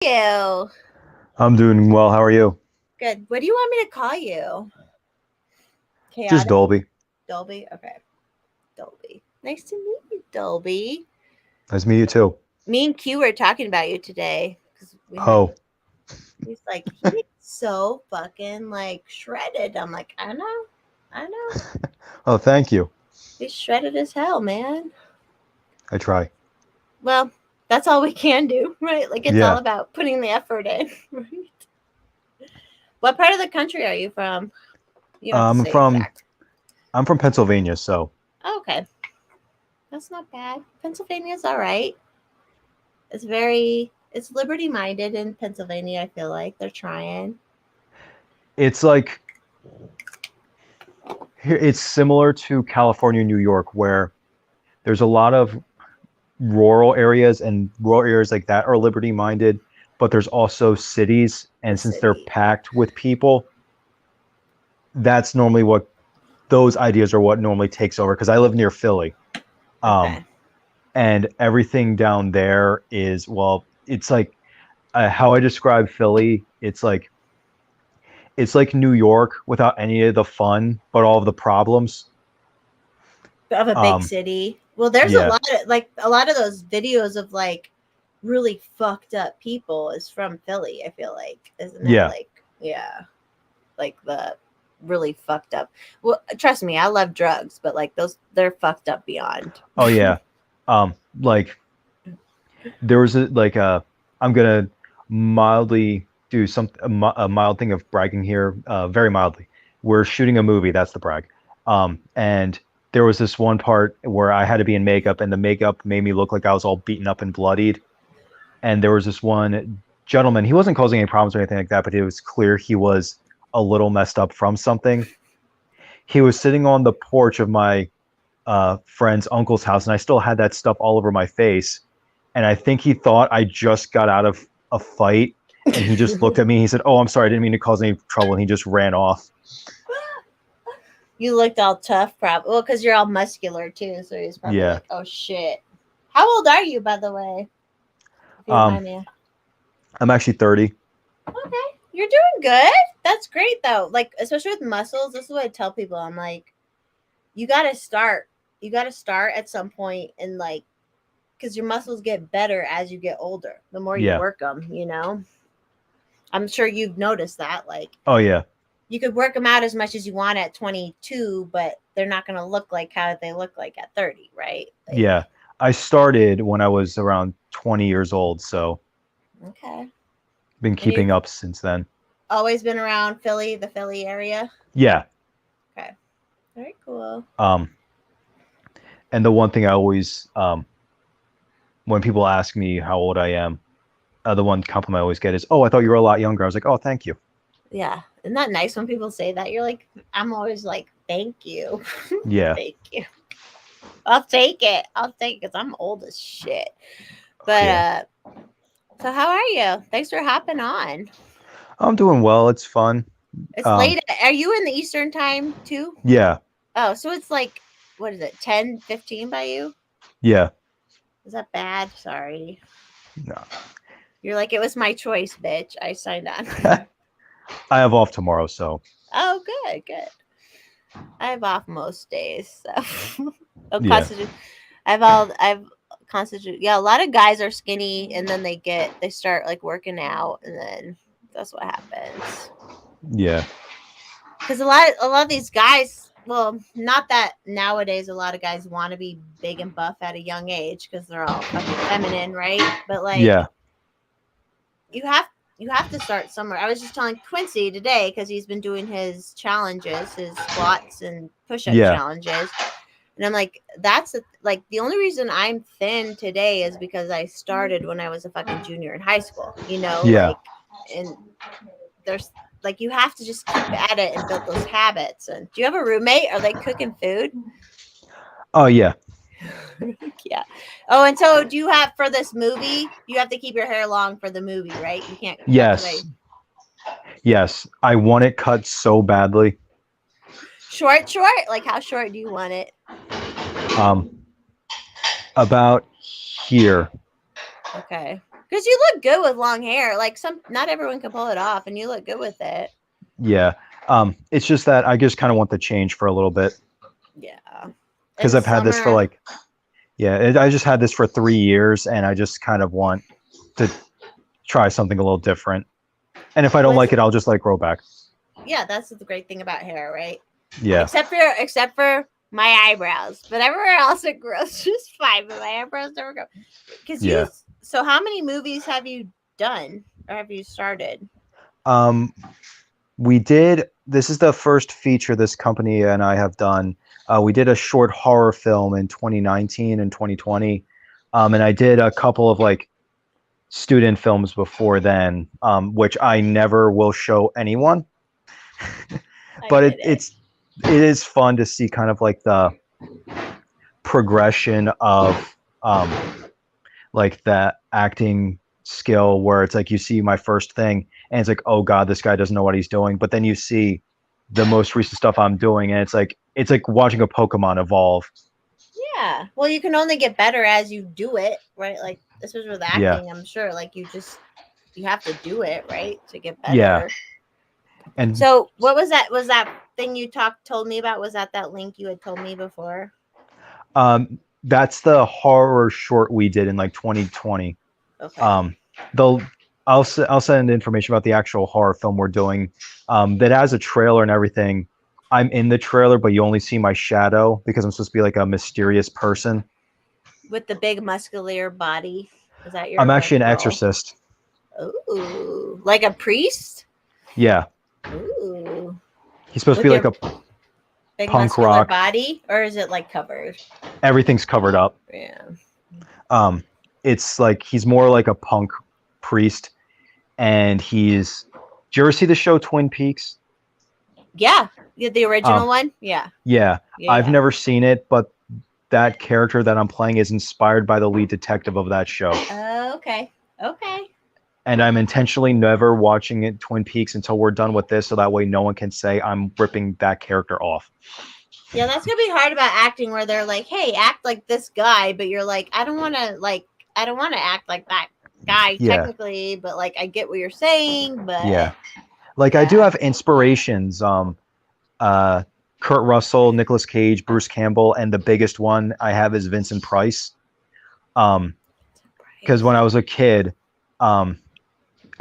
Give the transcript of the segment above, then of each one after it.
You. I'm doing well. How are you? Good. What do you want me to call you? Just Chaotic? Dolby. Dolby? Okay. Dolby. Nice to meet you, Dolby. Nice to meet you too. Me and Q were talking about you today because Oh, he's like, he's so fucking like shredded. I'm like, I know. oh, thank you. He's shredded as hell, man. I try. Well, that's all we can do, right? Like, it's all Yeah. about putting the effort in, right? What part of the country are you from? You don't have to I'm say from exact. I'm from Pennsylvania, so Okay. That's not bad. Pennsylvania's all right. It's liberty minded in Pennsylvania. I feel like they're trying. it's like it's similar to California, New York, where there's a lot of rural areas like that are liberty minded, but there's also cities, The and since they're city. packed with people, that's normally what those ideas are what normally takes over. Because I live near Philly. Um, Okay. and everything down there is well, it's like how I describe Philly. It's like New York without any of the fun, but all of the problems. Of a big Um, city. Well, there's yeah, a lot of those videos of like really fucked up people is from Philly. I feel like, isn't it? yeah, Like, yeah, like the really fucked up. Well, trust me, I love drugs, but like they're fucked up beyond. oh yeah. Like there was I'm gonna mildly do a mild thing of bragging here, very mildly. We're shooting a movie. That's the brag. And there was this one part where I had to be in makeup, and the makeup made me look like I was all beaten up and bloodied. And there was this one gentleman. He wasn't causing any problems or anything like that, but it was clear he was a little messed up from something. He was sitting on the porch of my friend's uncle's house, and I still had that stuff all over my face. And I think he thought I just got out of a fight, and he just looked at me. And he said, "Oh, I'm sorry, I didn't mean to cause any trouble," and he just ran off. You looked all tough, probably. Well, because you're all muscular too, so he's probably Yeah. like, "Oh shit." How old are you, by the way? If you don't Um, mind me. I'm actually 30. Okay, you're doing good. That's great though. Like, especially with muscles, this is what I tell people. I'm like, you gotta start. You gotta start at some point, and like, because your muscles get better as you get older. The more you Yeah. work them, you know. I'm sure you've noticed that. Like, Oh yeah. you could work them out as much as you want at 22, but they're not gonna look like how they look like at 30, right? Like, Yeah. I started when I was around 20 years old, so okay. been And you've keeping up since then. always been around Philly, the Philly area. Yeah. Okay. Very cool. Um, and the one thing I always when people ask me how old I am, the one compliment I always get is, "Oh, I thought you were a lot younger." I was like, "Oh, thank you." Yeah. Isn't that nice when people say that? You're like, I'm always like, thank you. Yeah. Thank you. I'll take it. I'll take it because I'm old as shit. But Yeah. so how are you? Thanks for hopping on. I'm doing well. It's fun. It's Um, late. Are you in the Eastern time too? yeah. Oh, so it's like, what is it, 10:15 by you? Yeah. Is that bad? Sorry. No. You're like, it was my choice, bitch. I signed on. I have off tomorrow, so Oh, good, good. I have off most days, so oh, yeah. constitute. I've constitute. Yeah, a lot of guys are skinny, and then they start like working out, and then that's what happens. Yeah. Because a lot of these guys, well, not that nowadays a lot of guys want to be big and buff at a young age because they're all fucking feminine, right? But like, Yeah. you have you have to start somewhere. I was just telling Quincy today because he's been doing his challenges, his squats and push-up Yeah. challenges, and I'm like, like the only reason I'm thin today is because I started when I was a fucking junior in high school. You know, Yeah. like, and there's like you have to just keep at it and build those habits. And do you have a roommate? Are they cooking food? Oh yeah. Yeah. Oh, and so do you have for this movie? You have to keep your hair long for the movie, right? You can't cut Yes. today. Yes. I want it cut so badly. Short, short. Like how short do you want it? Um, about here. Okay. Because you look good with long hair. Like not everyone can pull it off, and you look good with it. Yeah. It's just that I just kind of want the change for a little bit. Yeah. Because I've had this for like, I just had this for 3 years, and I just kind of want to try something a little different. And if I don't like it, I'll just like grow back. Yeah, that's the great thing about hair, right? Yeah. Except for my eyebrows, but everywhere else it grows just fine. But my eyebrows never grow. So how many movies have you done, or have you started? We did. This is the first feature this company and I have done. We did a short horror film in 2019 and 2020, and I did a couple of like student films before then, which I never will show anyone. But it is fun to see kind of like the progression of like that acting skill, where it's like you see my first thing and it's like, oh god, this guy doesn't know what he's doing, but then you see the most recent stuff I'm doing and it's like watching a Pokemon evolve. Yeah, well, you can only get better as you do it, right? Like especially with acting, I'm sure like you have to do it, right, to get better. Yeah. And so what was that thing you told me about? Was that link you had told me before? That's the horror short we did in like 2020. Okay. I'll send information about the actual horror film we're doing. That has a trailer and everything. I'm in the trailer, but you only see my shadow because I'm supposed to be like a mysterious person with the big muscular body. Is that your? I'm actually an exorcist. Ooh, like a priest? Yeah. Ooh. He's supposed to be like a big punk rock body, or is it like covered? Everything's covered up. Yeah. It's like he's more like a punk priest, and he's. Did you ever see the show Twin Peaks? Yeah, the original one. Yeah. I've never seen it, but that character that I'm playing is inspired by the lead detective of that show. Okay. And I'm intentionally never watching it Twin Peaks until we're done with this, so that way no one can say I'm ripping that character off. Yeah, that's gonna be hard about acting, where they're like, "Hey, act like this guy," but you're like, "I don't want to act like that guy technically, but like I get what you're saying." But I do have inspirations. Kurt Russell, Nicolas Cage, Bruce Campbell, and the biggest one I have is Vincent Price. Because when I was a kid,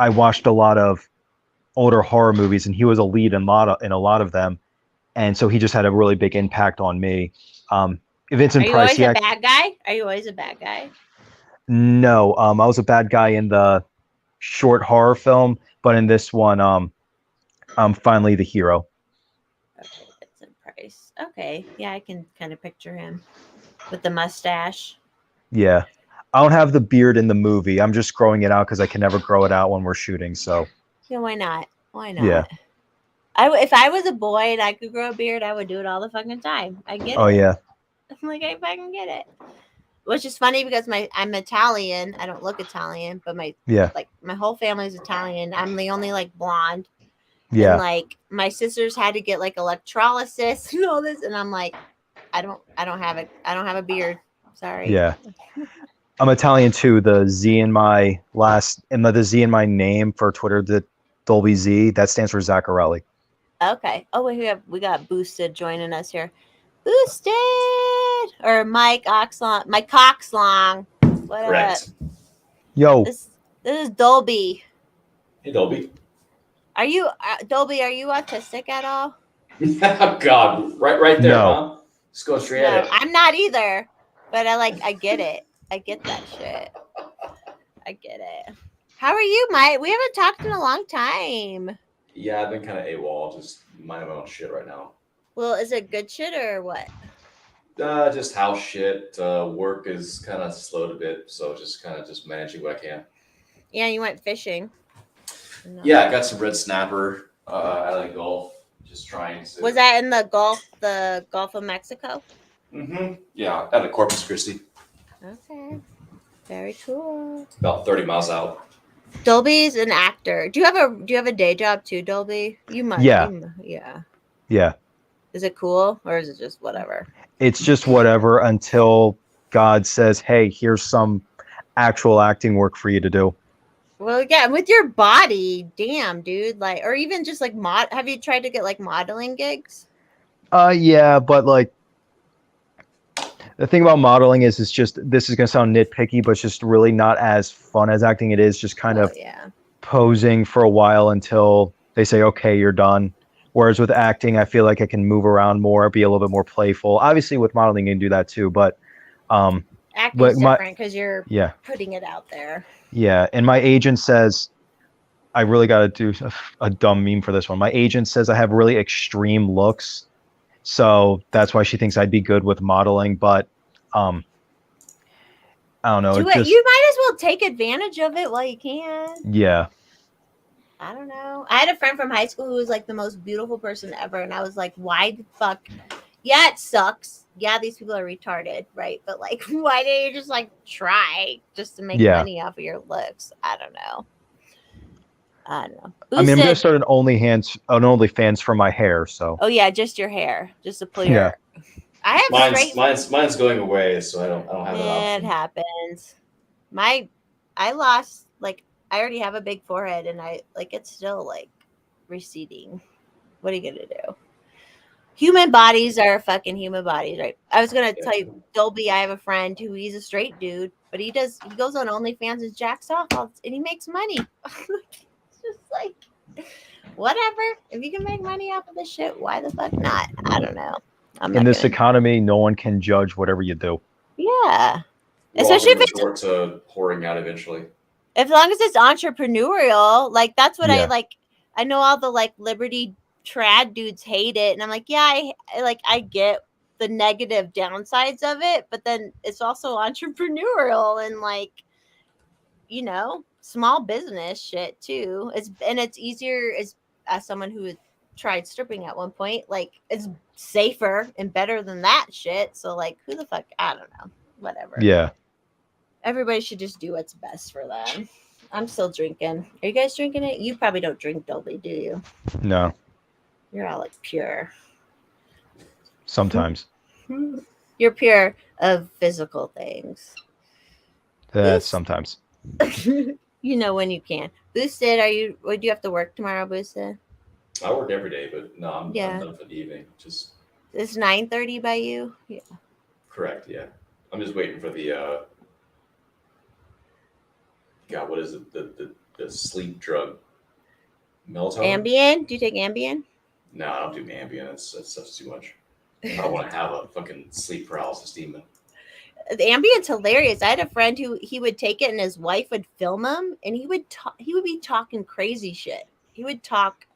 I watched a lot of older horror movies, and he was a lead in a lot of them, and so he just had a really big impact on me. Vincent Price. Are you always a bad guy? Are you always a bad guy? No, I was a bad guy in the short horror film, but in this one, I'm finally the hero. Okay, Vincent Price. Okay, yeah, I can kind of picture him with the mustache. Yeah. I don't have the beard in the movie. I'm just growing it out because I can never grow it out when we're shooting. So yeah, why not? Yeah. If I was a boy and I could grow a beard, I would do it all the fucking time. I get it. Oh yeah. I'm like, I fucking get it. Which is funny because I'm Italian. I don't look Italian, but my whole family's Italian. I'm the only like blonde. Yeah. And like my sisters had to get like electrolysis and all this, and I'm like, I don't have a beard. Sorry. Yeah. I'm Italian too. The Z in my the Z in my name for Twitter, the Dolby Z, that stands for Zaccarelli. Okay. Oh, we got Boosted joining us here. Boosted or Mike Oxlong. Mike Coxlong. What Correct. Yo. This is Dolby. Hey, Dolby. Are you Dolby? Are you autistic at all? Oh God, right there, huh? Just go straight at it. I'm not either, but I get it. I get that shit. I get it. How are you, Mike? We haven't talked in a long time. Yeah, I've been kind of AWOL, just minding my own shit right now. Well, is it good shit or what? Just house shit. Work is kind of slowed a bit, so just kind of managing what I can. Yeah, you went fishing. No. Yeah, I got some red snapper out of the Gulf. Just trying to. Was that in the Gulf of Mexico? Mm-hmm. Yeah, out of Corpus Christi. Okay. Very cool. About 30 miles out. Dolby's an actor. Do you have a day job too, Dolby? You might. Yeah. Yeah. Is it cool or is it just whatever? It's just whatever until God says, "Hey, here's some actual acting work for you to do. Well, yeah, with your body, damn, dude. Like, or even just like Have you tried to get like modeling gigs? Yeah, but like the thing about modeling is it's just this is gonna sound nitpicky, but it's just really not as fun as acting. It is just kind Oh of yeah. posing for a while until they say, okay, you're done. Whereas with acting, I feel like I can move around more, be a little bit more playful. Obviously, with modeling, you can do that too, um, but Acting's my different because you're yeah, putting it out there. yeah, and my agent says I really got to do a dumb meme for this one. My agent says I have really extreme looks, so that's why she thinks I'd be good with modeling. But um, I don't know. Do It it. just You might as well take advantage of it while you can. yeah, I don't know. I had a friend from high school who was like the most beautiful person ever, and I was like, why the fuck? Yeah, it sucks. Yeah, these people are retarded, right? But like, why didn't you just like try just to make yeah. money off of your looks? I don't know. I don't know. I mean, I'm gonna Boosted. start an OnlyFans for my hair. So Oh yeah, just your hair, just to pull yeah, your. I have Mine's straight. mine's going away, so I don't have that It option. happens. I lost like I already have a big forehead, and I like it's still like receding. What are you gonna do? Human bodies are fucking human bodies, right? I was gonna tell you, Dolby. I have a friend who he's a straight dude, but he goes on OnlyFans and jacks off, and he makes money. It's just like whatever. If you can make money off of this shit, why the fuck not? I don't know. I'm in not this gonna. economy, no one can judge whatever you do. Yeah, We're especially if all it's going to resort to whoring out eventually. as long as it's entrepreneurial. Like that's what I Yeah. like. I know all the like Liberty trad dudes hate it, and I'm like, yeah, I get the negative downsides of it, but then it's also entrepreneurial and like small business shit too. It's easier as someone who had tried stripping at one point. Like it's safer and better than that shit. So like, who the fuck? I don't know. Whatever. Yeah. Everybody should just do what's best for them. I'm still drinking. Are you guys drinking it? You probably don't drink Dolby, do you? No. You're all like pure. Sometimes. You're pure of physical things. Sometimes. You know when you can. Boosted, would you have to work tomorrow, Boosted? I work every day, but no, I'm Yeah. done for the evening. Just It's 9:30 by you? Yeah. correct, yeah. I'm just waiting for the God, what is it? The sleep drug. Melatonin? Ambien? Do you take Ambien? No, I don't do Ambien. That's too much. I don't want to have a fucking sleep paralysis demon. The Ambient's hilarious. I had a friend who he would take it and his wife would film him and he would be talking crazy shit. He would talk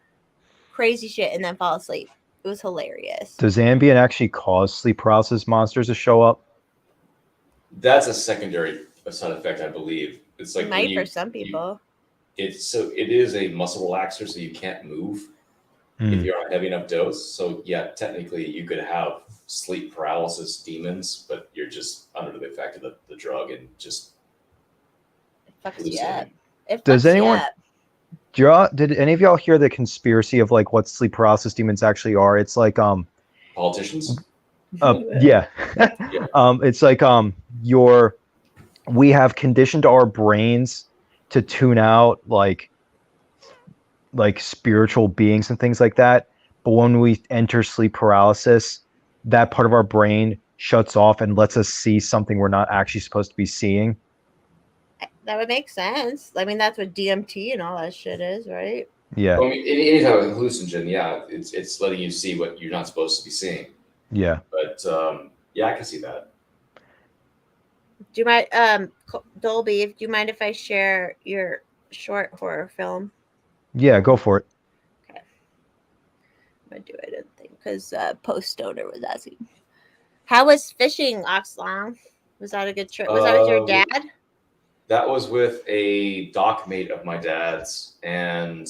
crazy shit and then fall asleep. It was hilarious. Does Ambien actually cause sleep paralysis monsters to show up? That's a secondary side effect, I believe. It's like It might for some people. It is a muscle relaxer, so you can't move if you're on a heavy enough dose. So yeah, technically you could have sleep paralysis demons, but you're just under the effect of the drug and just It fucks you up. Does anyone did any of y'all hear the conspiracy of like what sleep paralysis demons actually are? It's like politicians. Yeah. It's like we have conditioned our brains to tune out like spiritual beings and things like that. But when we enter sleep paralysis, that part of our brain shuts off and lets us see something we're not actually supposed to be seeing. That would make sense. I mean, that's what DMT and all that shit is, right? Yeah. Well, I mean, any type of hallucinogen, yeah, it's letting you see what you're not supposed to be seeing. Yeah. But yeah, I can see that. Do you mind, Dolby? Do you mind if I share your short horror film? Yeah, go for it. Okay, I'm gonna do it. I think because Post Stoner was asking, how was fishing, Oxlong? Was that a good trip? Was that with your dad? That was with a dock mate of my dad's, and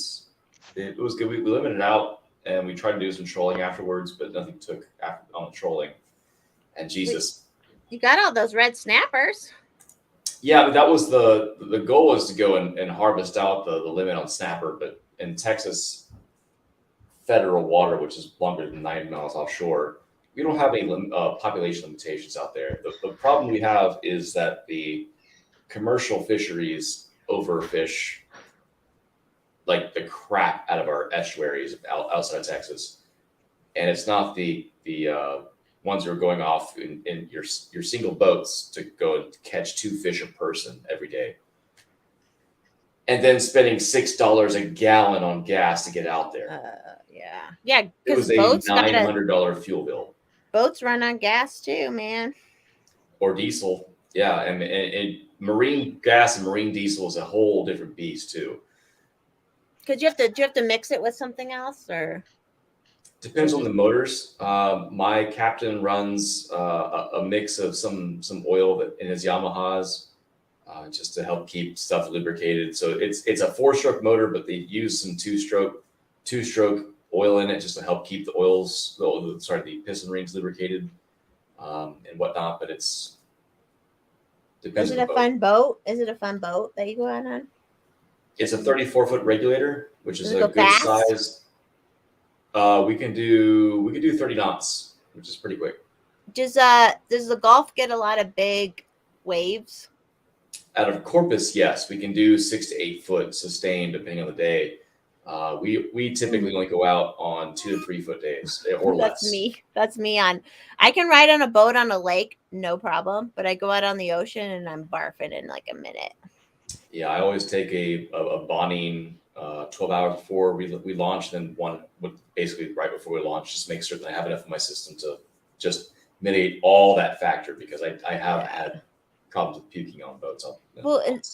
it was good. We limited it out, and we tried to do some trolling afterwards, but nothing took on the trolling. And Jesus, you got all those red snappers. Yeah, but that was the goal was to go and harvest out the limit on snapper, but in Texas federal water, which is longer than 90 miles offshore, we don't have any population limitations out there. The problem we have is that the commercial fisheries overfish like the crap out of our estuaries outside Texas, and it's not the ones that are going off in your single boats to go and catch 2 fish a person every day, and then spending $6 a gallon on gas to get out there. Yeah, It because was a boats $900 fuel bill. boats run on gas too, man. Or diesel. Yeah, and marine gas and marine diesel is a whole different beast too. Because do you have to mix it with something else, or Depends on the motors. My captain runs a mix of some oil that in his Yamahas, just to help keep stuff lubricated. So it's a 4-stroke motor, but they use some two-stroke oil in it just to help keep the piston rings lubricated and whatnot. But it's depends. Is it a fun boat? Is it a fun boat that you go out on? It's a 34-foot regulator, which is Does it a go good fast? size. We can do 30 knots, which is pretty quick. Does the Gulf get a lot of big waves? Out of Corpus, yes, we can do 6 to 8 foot sustained depending on the day. We typically only go out on 2 to 3 foot days or less. That's me I can ride on a boat on a lake, no problem, but I go out on the ocean and I'm barfing in like a minute. Yeah, I always take a bonding 12 hours before we launch, then one basically right before we launch, just make sure that I have enough in my system to just mitigate all that factor, because I have had problems with puking on boats.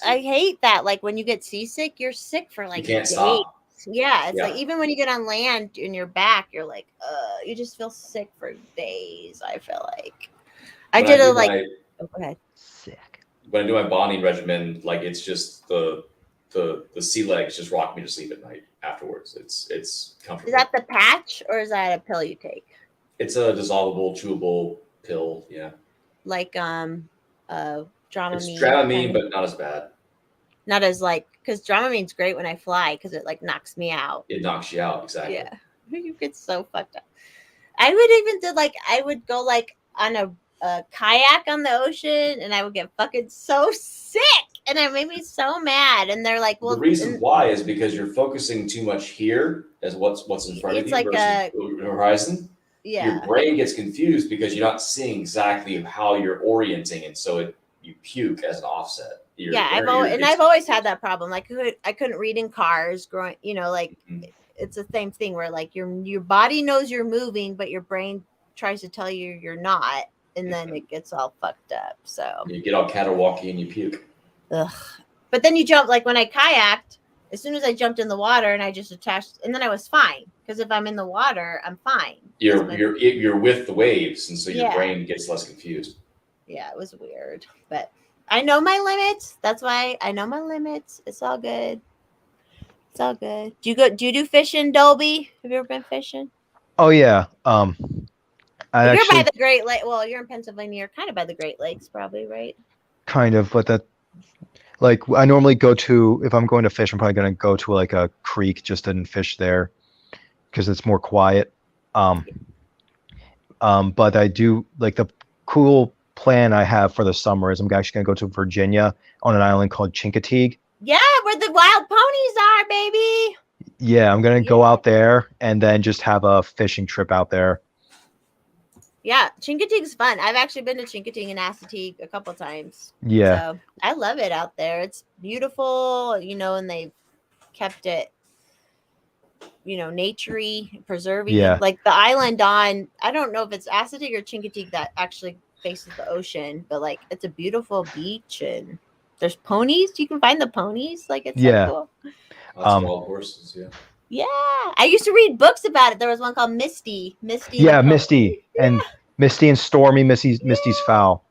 I hate that. Like when you get seasick, you're sick for like you can't days. stop. Yeah, it's like even when you get on land and you're back, you're like, you just feel sick for days. I feel like I did a like. Oh, go ahead. Sick. When I do my bonding regimen, like it's just the sea legs just rock me to sleep at night afterwards. It's comfortable. Is that the patch or is that a pill you take? It's a dissolvable, chewable pill. Yeah. Like Dramamine. It's Dramamine, but not as bad. Not as like, because Dramamine's great when I fly because it like knocks me out. It knocks you out, exactly. Yeah, you get so fucked up. I would go like on a kayak on the ocean, and I would get fucking so sick, and it made me so mad. And they're like, "Well, the reason why is because you're focusing too much here as what's in front of you like versus the horizon. Yeah, your brain gets confused because you're not seeing exactly how you're orienting, and so you puke as an offset. I've always had that problem. Like I couldn't read in cars growing. It's the same thing where like your body knows you're moving, but your brain tries to tell you you're not, and then it gets all fucked up. So you get all caterwalky and you puke. Ugh. But then you jump, like when I kayaked, as soon as I jumped in the water and I just attached, and then I was fine, because if I'm in the water, I'm fine. You're with the waves, and so your brain gets less confused. Yeah, it was weird, but I know my limits. That's why I know my limits. It's all good. It's all good. Do you do fishing, Dolby? Have you ever been fishing? Oh yeah. You're by the Great Lake. Well, you're in Pennsylvania. You're kind of by the Great Lakes, probably, right? Kind of, but that, like, I normally go to, if I'm going to fish, I'm probably going to go to like a creek just and fish there, because it's more quiet. But I do like the cool plan I have for the summer is I'm actually going to go to Virginia on an island called Chincoteague. Yeah, where the wild ponies are, baby. Yeah, I'm going to go out there and then just have a fishing trip out there. Yeah, Chincoteague's fun. I've actually been to Chincoteague and Assateague a couple times. Yeah. So I love it out there. It's beautiful, and they've kept it, naturey, preserving. Yeah. Like the island I don't know if it's Assateague or Chincoteague that actually faces the ocean, but like it's a beautiful beach and there's ponies. You can find the ponies. Like it's so cool. Lots of wild horses, yeah. Yeah, I used to read books about it. There was one called Misty. Yeah, Misty and Misty and Stormy. Misty's foul.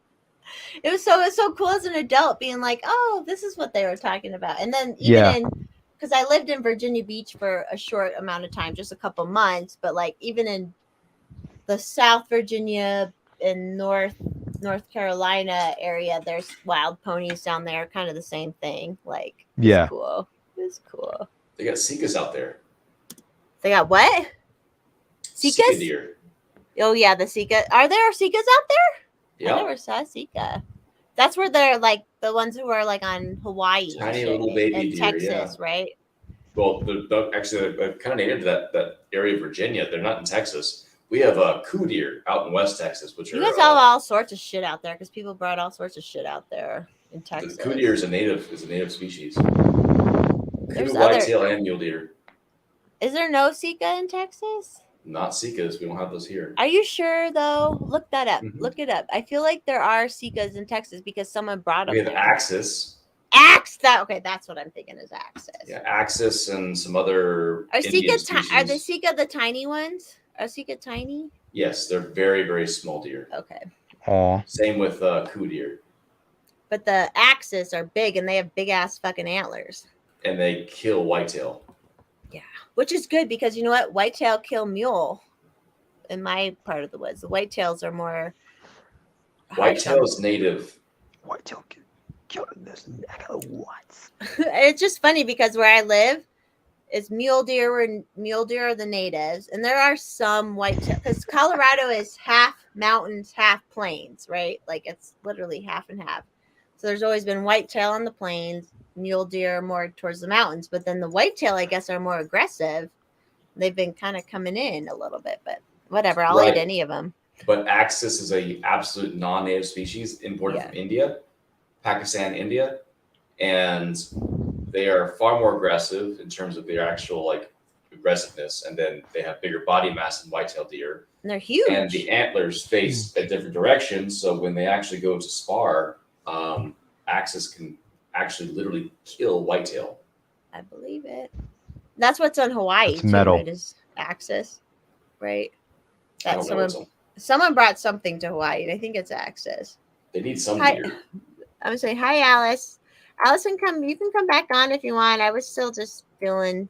It was so cool as an adult, being like, "Oh, this is what they were talking about." And then because I lived in Virginia Beach for a short amount of time, just a couple months, but like even in the South Virginia and North Carolina area, there's wild ponies down there, kind of the same thing. Like, it's cool. It's cool. They got Sikas out there. They got what? Sika deer. Oh yeah, the Sika. Are there Sikas out there? Yeah. I never saw a Sika. That's where they're like the ones who are like on Hawaii and Tiny shit, little baby and deer, Texas, yeah. right? Well, actually, they're kind of native to that area of Virginia. They're not in Texas. We have coup deer out in West Texas, which You are guys have all sorts of shit out there because people brought all sorts of shit out there in Texas. the coup deer is a native species. There's Coup, other- whitetail, and mule deer. Is there no Sika in Texas? Not Sikas. We don't have those here. Are you sure though? Look that up. Mhm. Look it up. I feel like there are Sikas in Texas because someone brought them. We have there. Axis. Okay, that's what I'm thinking is Axis. Yeah, Axis and some other Are Indian Sika are the species. Sika the tiny ones? Are Sika tiny? Yes, they're very, very small deer. Okay. Aw. Same with coup deer. But the Axis are big and they have big ass fucking antlers. And they kill whitetail. Which is good because you know what? Whitetail kill mule in my part of the woods. The whitetails are more Whitetail is native. Whitetail killed this neck of the woods. It's just funny because where I live is mule deer are the natives, and there are some whitetail because Colorado is half mountains, half plains, right? Like it's literally half and half. So there's always been whitetail on the plains, mule deer more towards the mountains, but then the whitetail, I guess, are more aggressive. They've been kind of coming in a little bit, but whatever. I'll Right. eat any of them. But Axis is a absolute non-native species imported from India, Pakistan, India, and they are far more aggressive in terms of their actual like aggressiveness, and then they have bigger body mass than whitetail deer. And they're huge. And the antlers face a different direction, so when they actually go to spar, Axis can actually literally kill whitetail. I believe it. That's what's on Hawaii. It's too, metal. right, is Axis, right? I That don't know what's someone brought something to Hawaii, and I think it's Axis. They need some Hi. deer. I'm gonna say hi, Alice. Allison, you can come back on if you want. I was still just feeling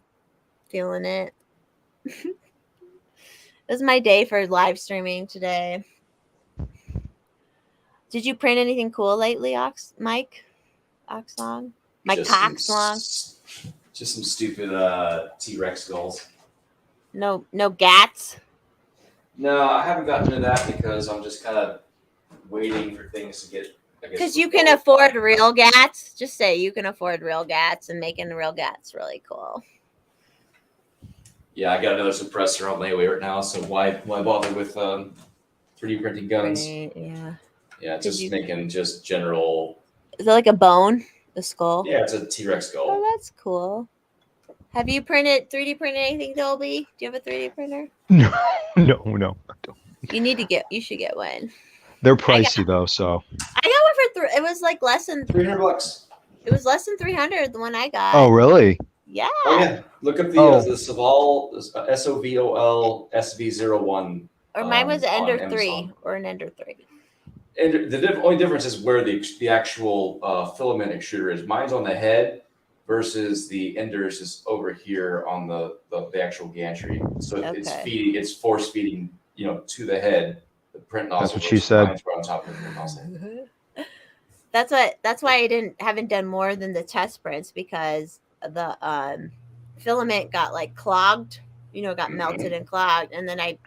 it. It was my day for live streaming today. Did you print anything cool lately, Mike Oxlong? Mike Just Coxlong? Just some stupid T-Rex skulls. No gats. No, I haven't gotten into that because I'm just kind of waiting for things to get. Because you can afford real gats. Just say you can afford real gats, and making real gats really cool. Yeah, I got another suppressor on layaway right now, so why bother with 3D printing guns? Yeah. Yeah, just making just general. Is it like a bone? The skull? Yeah, it's a T-Rex skull. Oh, that's cool. Have you 3D printed anything, Dolby? Do you have a 3D printer? No, I don't. You should get one. They're pricey though, so. I got one for it was like less than $300. It was less than 300. The one I got. Oh, really? Yeah. Oh yeah, look up the Sovol SOVOL SV01. Or mine was on Ender 3 Amazon. or an Ender 3. And the only difference is where the actual filament extruder is. Mine's on the head versus the Ender's is over here on the actual gantry. So it's force feeding, to the head. The print nozzle. That's what she said. Mine's right on top of the print nozzle. That's why I haven't done more than the test prints because the filament got like clogged, got melted and clogged, and then I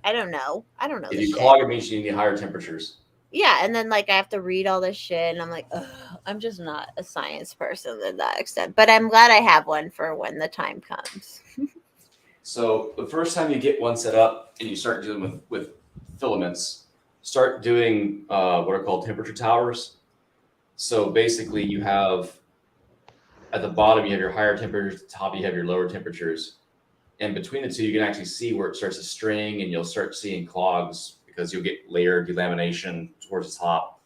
don't know. If you clog it, means you need higher temperatures. Yeah, and then like I have to read all this shit, and I'm like, ugh, I'm just not a science person to that extent. But I'm glad I have one for when the time comes. So the first time you get one set up and you start dealing with filaments, start doing what are called temperature towers. So basically, you have at the bottom you have your higher temperatures, at the top you have your lower temperatures, and between the two you can actually see where it starts to string, and you'll start seeing clogs because you'll get layer delamination towards the top.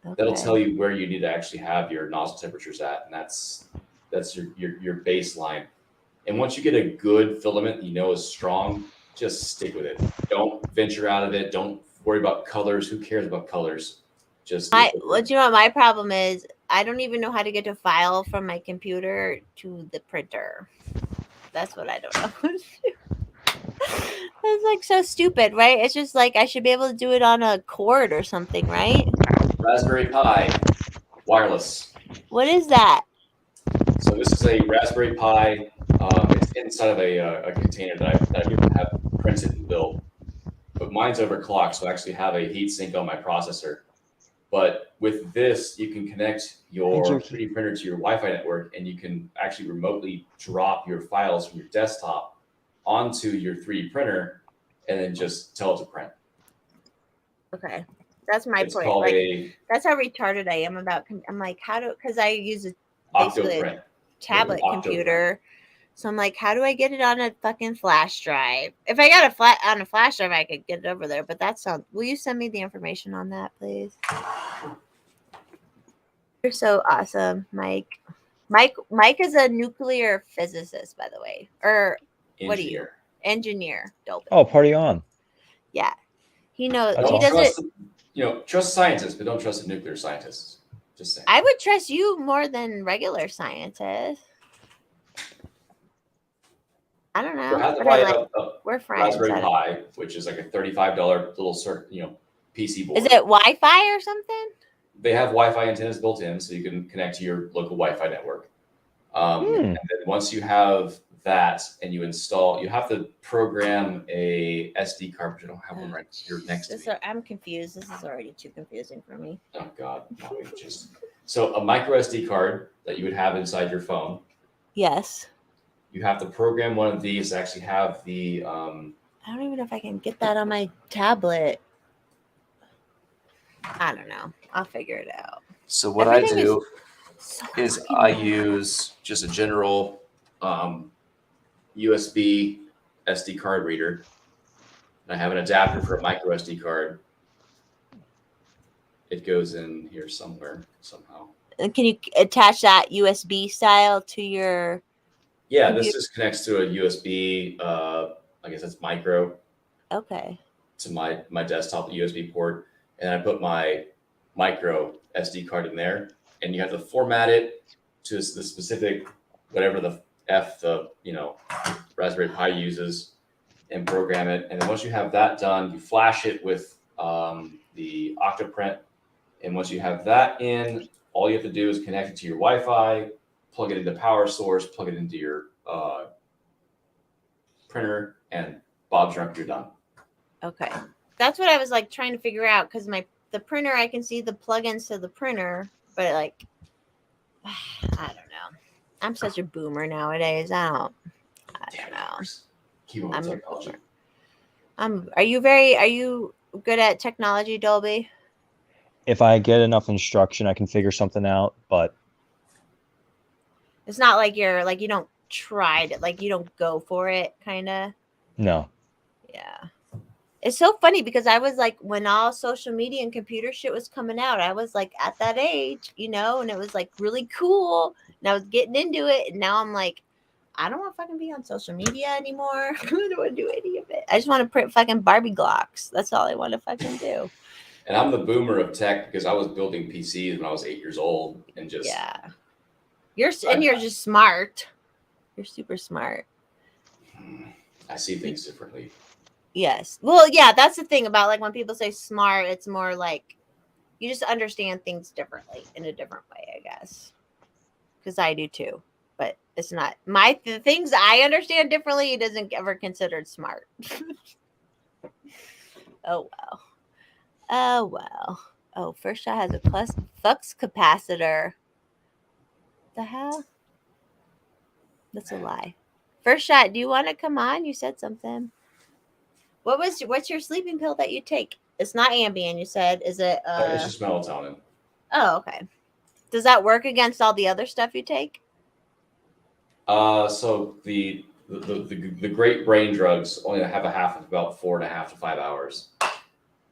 Okay. That'll tell you where you need to actually have your nozzle temperatures at, and that's your baseline. And once you get a good filament is strong, just stick with it. Don't venture out of it. Don't worry about colors. Who cares about colors? Just what my problem is? I don't even know how to get a file from my computer to the printer. That's what I don't know how to do. That's like so stupid, right? It's just like I should be able to do it on a cord or something, right? Raspberry Pi, wireless. What is that? So this is a Raspberry Pi. It's inside of a container that I have printed and built. But mine's overclocked, so I actually have a heat sink on my processor. But with this, you can connect your jerky. 3D printer to your Wi-Fi network, and you can actually remotely drop your files from your desktop onto your 3D printer, and then just tell it to print. Okay, that's my It's point. called Like, a that's how retarded I am about. I'm like, how do? Because I use a basically a Octoprint. tablet Octoprint. computer. So I'm like, how do I get it on a fucking flash drive? If I got on a flash drive, I could get it over there. But that sounds. Will you send me the information on that, please? You're so awesome, Mike. Mike is a nuclear physicist, by the way, or what are you? Engineer. Engineer. Dolby. Oh, party on. Yeah, he knows. I He don't doesn't. trust, trust scientists, but don't trust the nuclear scientists. Just saying. I would trust you more than regular scientists. I don't know. You have to But buy I like, a we're friends. Raspberry I don't- Pi, which is like a $35 little PC board. Is it Wi-Fi or something? They have Wi-Fi antennas built in, so you can connect to your local Wi-Fi network. And then once you have that and you install, you have to program a SD card, but you don't have one right here next to me. I'm confused. This is already too confusing for me. Oh God, no, so a micro SD card that you would have inside your phone. Yes. You have to program one of these to actually have the. I don't even know if I can get that on my tablet. I don't know. I'll figure it out. So what Everything I do So is fucking I hard. use just a general USB SD card reader. And I have an adapter for a micro SD card. It goes in here somewhere somehow. And can you attach that USB style to your? Yeah, this just connects to a USB. I guess that's micro Okay. to my desktop USB port, and I put my micro SD card in there, and you have to format it to the specific whatever the Raspberry Pi uses, and program it. And then once you have that done, you flash it with the Octoprint, and once you have that in, all you have to do is connect it to your Wi-Fi, plug it into power source, plug it into your printer, and Bob's your uncle, you're done. Okay. That's what I was like trying to figure out because the printer, I can see the plugins to the printer, but like, I don't know. I'm such a boomer nowadays. I don't know. Keyboard I'm a technology. boomer. Are you good at technology, Dolby? If I get enough instruction, I can figure something out. But It's not like you don't try it, like you don't go for it, kind of. no. Yeah. It's so funny because I was like, when all social media and computer shit was coming out, I was like at that age, and it was like really cool. And I was getting into it. And now I'm like, I don't want to fucking be on social media anymore. I don't want to do any of it. I just want to print fucking Barbie Glocks. That's all I want to fucking do. And I'm the boomer of tech because I was building PCs when I was 8 years old, and just Yeah. You're just smart. You're super smart. I see things differently. Yes. Well, yeah, that's the thing about like when people say smart, it's more like you just understand things differently in a different way, I guess. Because I do too. But it's not the things I understand differently, it isn't ever considered smart. Oh well. Oh well. Oh, First Shot has a flux capacitor. The hell? That's a lie. First Shot, do you want to come on? You said something. What's your sleeping pill that you take? It's not Ambien, you said. Is it It's just melatonin. Oh, okay. Does that work against all the other stuff you take? So the great brain drugs only have a half of about 4.5 to 5 hours.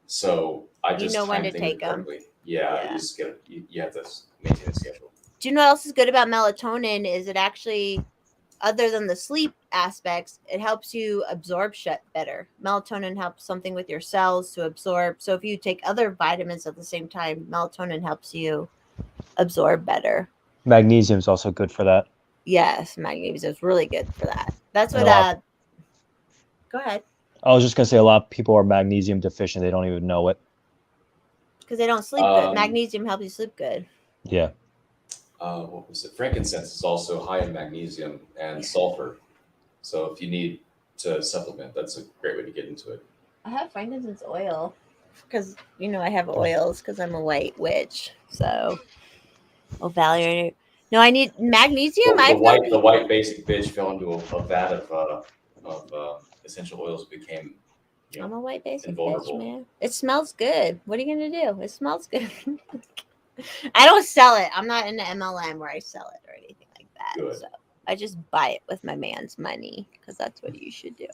So I just know when time to things take 'em. accordingly. Yeah, you just you have to maintain a schedule. Do you know what else is good about melatonin? Is it actually, other than the sleep aspects, it helps you absorb shit better. Melatonin helps something with your cells to absorb. So if you take other vitamins at the same time, melatonin helps you absorb better. Magnesium is also good for that. Yes, magnesium is really good for that. That's And what. Go ahead. I was just gonna say a lot of people are magnesium deficient. They don't even know it. Because they don't sleep good. Magnesium helps you sleep good. Yeah. What was it? Frankincense is also high in magnesium and sulfur. So if you need to supplement, that's a great way to get into it. I have frankincense oil. because I have oils because I'm a white witch. So, Valerie. No, I need magnesium. The I've known the white basic bitch fell into a vat of essential oils, became I'm a white basic bitch, invulnerable. man. It smells good. What are you gonna do? It smells good. I don't sell it. I'm not in the MLM where I sell it or anything like that. Good. So I just buy it with my man's money because that's what you should do.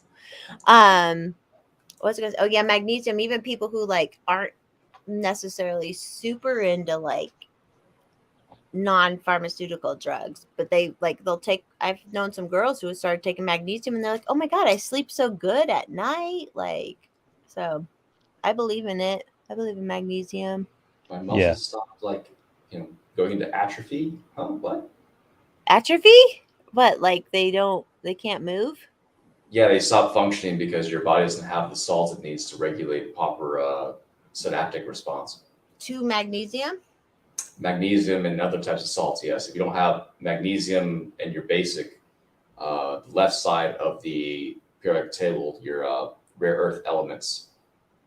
What's it gonna say? Oh yeah, magnesium. Even people who like aren't necessarily super into like non-pharmaceutical drugs, but they'll take. I've known some girls who have started taking magnesium and they're like, oh my god, I sleep so good at night. Like, so I believe in it. I believe in magnesium. My muscles stopped going into atrophy. Huh? What? Atrophy? What? Like they can't move? Yeah, they stop functioning because your body doesn't have the salt it needs to regulate proper synaptic response. To magnesium? Magnesium and other types of salts, yes. If you don't have magnesium in your basic, left side of the periodic table, your rare earth elements,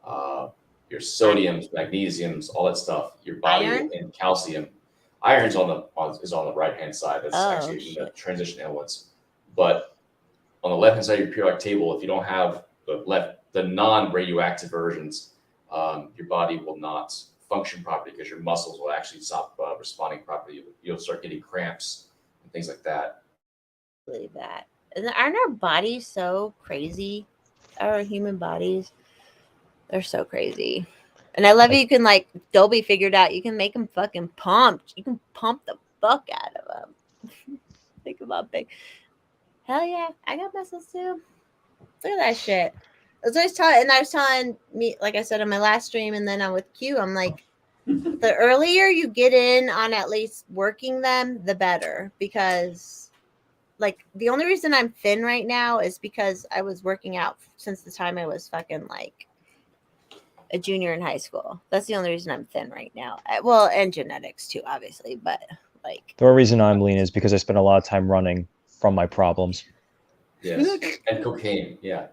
your sodiums, magnesiums, all that stuff, your body Iron? and calcium. Iron's on the right hand side. That's actually in the transition elements. But on the left hand side of your periodic table, if you don't have the non-radioactive versions, your body will not function properly because your muscles will actually stop responding properly. You'll start getting cramps and things like that. Believe that. And aren't our bodies so crazy? Our human bodies, they're so crazy. And I love you can like Dolby figured out you can make them fucking pumped. You can pump the fuck out of them. Think about big. Hell yeah, I got muscles too. Look at that shit. I was telling me, like I said on my last stream, and then I'm with Q. I'm like, the earlier you get in on at least working them, the better. Because, like, the only reason I'm thin right now is because I was working out since the time I was fucking like a junior in high school. That's the only reason I'm thin right now. Well, and genetics too, obviously. But like, the reason I'm lean is because I spend a lot of time running from my problems. Yes, and cocaine. Yeah.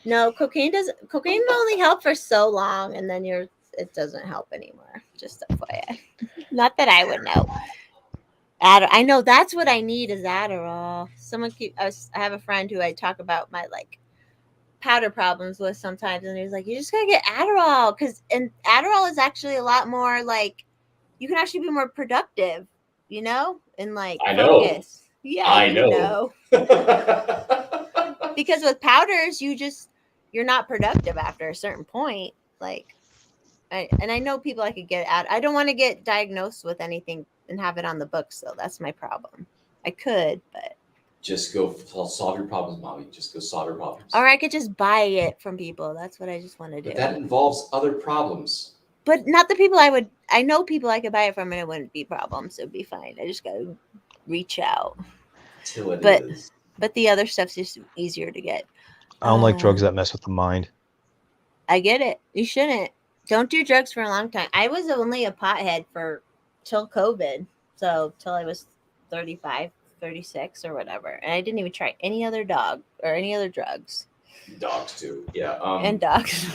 No, cocaine only help for so long, and then it doesn't help anymore. Just FYI. Not that I would know. I know that's what I need is Adderall. I have a friend who I talk about my like powder problems with sometimes, and he's like, "You just gotta get Adderall," and Adderall is actually a lot more like you can actually be more productive, and like I know. focus. Yeah, I know. Because with powders, you're not productive after a certain point. Like, I know people I could get out. I don't want to get diagnosed with anything and have it on the books, though. That's my problem. I could, but just go solve your problems, mommy. Just go solve your problems. Or I could just buy it from people. That's what I just want to do. But that involves other problems. But not the people I know people I could buy it from and it wouldn't be problems. So it'd be fine. I just gotta reach out. Till it is. But the other stuff's just easier to get. I don't like drugs that mess with the mind. I get it. You shouldn't. Don't do drugs for a long time. I was only a pothead till COVID. So till I was 35, 36 or whatever. And I didn't even try any other dog or any other drugs. Dogs too. Yeah. And dogs.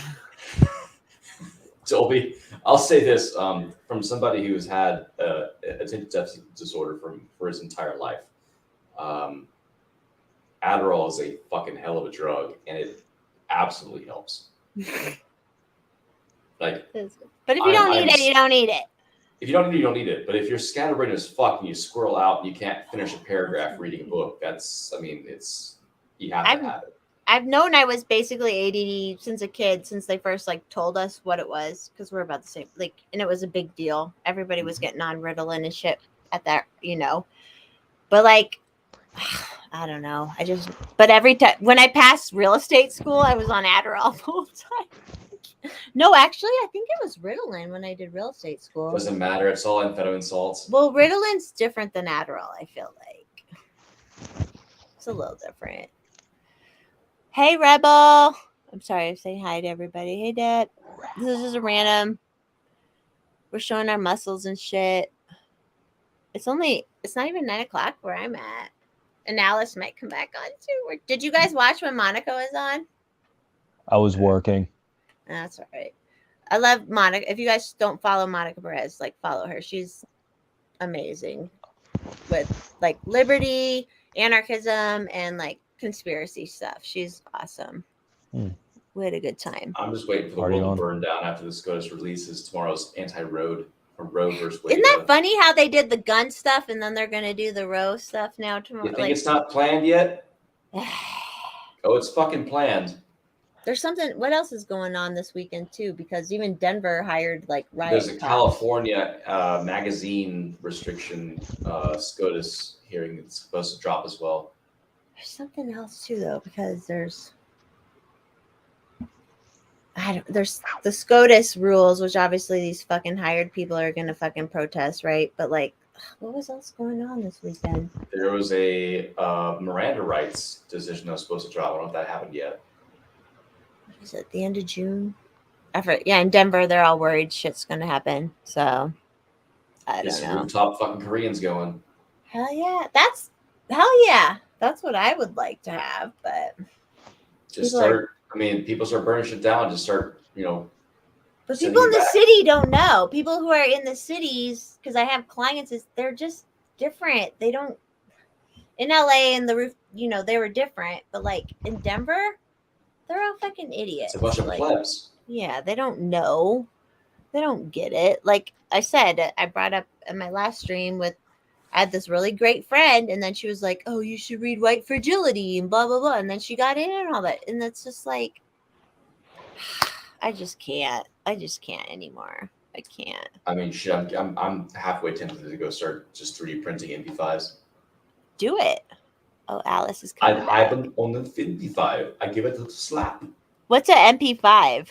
Dolby, I'll say this from somebody who's had attention deficit disorder for his entire life. Adderall is a fucking hell of a drug, and it absolutely helps. Like, but if you don't need it, you don't need it. If you don't need it, you don't need it. But if you're scatterbrained as fuck and you squirrel out and you can't finish a paragraph reading a book, you have to have it. I've known I was basically ADD since a kid, since they first told us what it was, because we're about the same, and it was a big deal. Everybody was getting on Ritalin and shit at that, But I don't know. But every time when I passed real estate school, I was on Adderall the whole time. No, actually, I think it was Ritalin when I did real estate school. Doesn't matter. It's all amphetamine salts. Well, Ritalin's different than Adderall, I feel like. It's a little different. Hey, Rebel. I'm sorry, I'm saying hi to everybody. Hey, Dad. This is a random. We're showing our muscles and shit. It's not even 9 o'clock where I'm at. And Alice might come back on too. Did you guys watch when Monica was on? I was working. That's all right. I love Monica. If you guys don't follow Monica Perez, like follow her. She's amazing with like liberty, anarchism, and like conspiracy stuff. She's awesome. We had a good time. I'm just waiting for the Party world on. to burn down after the SCOTUS releases tomorrow's anti-road or Roe versus Wade. Isn't that funny how they did the gun stuff and then they're gonna do the Roe stuff now tomorrow? You think it's not planned yet? Oh, it's fucking planned. There's something. What else is going on this weekend too? Because even Denver hired like riot. There's a cops. California magazine restriction SCOTUS hearing that's supposed to drop as well. There's something else too, though, because there's the SCOTUS rules, which obviously these fucking hired people are gonna fucking protest, right? But like, what was else going on this weekend? There was a Miranda rights decision that was supposed to drop. I don't know if that happened yet. What is it? The end of June? Yeah, in Denver, they're all worried shit's gonna happen. So I don't know. Rooftop fucking Koreans going. Hell yeah, that's what I would like to have. But Just People start. I mean, people start burning shit down. Just start. but sending people in you the back. city don't know. People who are in the cities, because I have clients, they're just different. They don't. In LA and the roof, they were different. But like in Denver, they're all fucking idiots. It's a bunch of like, plebs. yeah, they don't know. They don't get it. Like I said, I brought up in my last stream I had this really great friend, and then she was like, "Oh, you should read White Fragility and blah blah blah," and then she got in and all that, and that's just like, I just can't anymore. I can't. I mean, shit. I'm halfway tempted to go start just 3D printing MP5s. Do it. Oh, Alice is I coming. have them on the 55. I give it a slap. What's an MP5?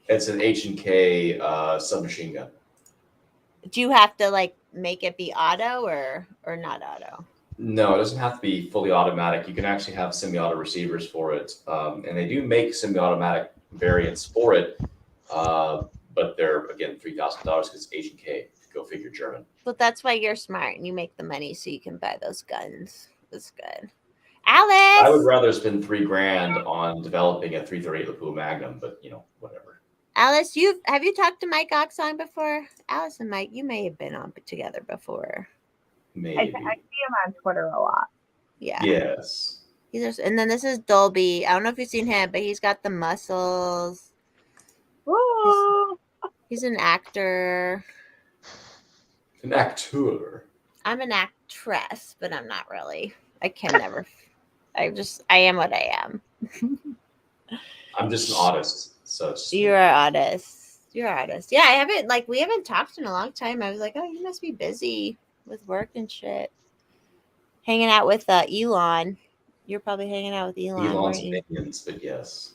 It's an H&K submachine gun. Do you have to like make it be auto or not auto? No, it doesn't have to be fully automatic. You can actually have semi-auto receivers for it, and they do make semi-automatic variants for it. But they're again $3,000 because it's H&K. Go figure, German. But that's why you're smart and you make the money so you can buy those guns. That's good. Alice. I would rather spend $3,000 on developing a 338 Lapua Magnum, but whatever. Alice, have you talked to Mike Oxong before? Alice and Mike, you may have been on together before. Maybe. I see him on Twitter a lot. Yeah. Yes. And then this is Dolby. I don't know if you've seen him, but he's got the muscles. Woo! He's an actor. An actor. I'm an actress, but I'm not really. I can never. I am what I am. I'm just an artist. So it's You're an artist. You're an artist. Yeah, we haven't talked in a long time. I was like, oh, you must be busy with work and shit. Hanging out with Elon. You're probably hanging out with Elon. Elon's weren't you? minions, but yes.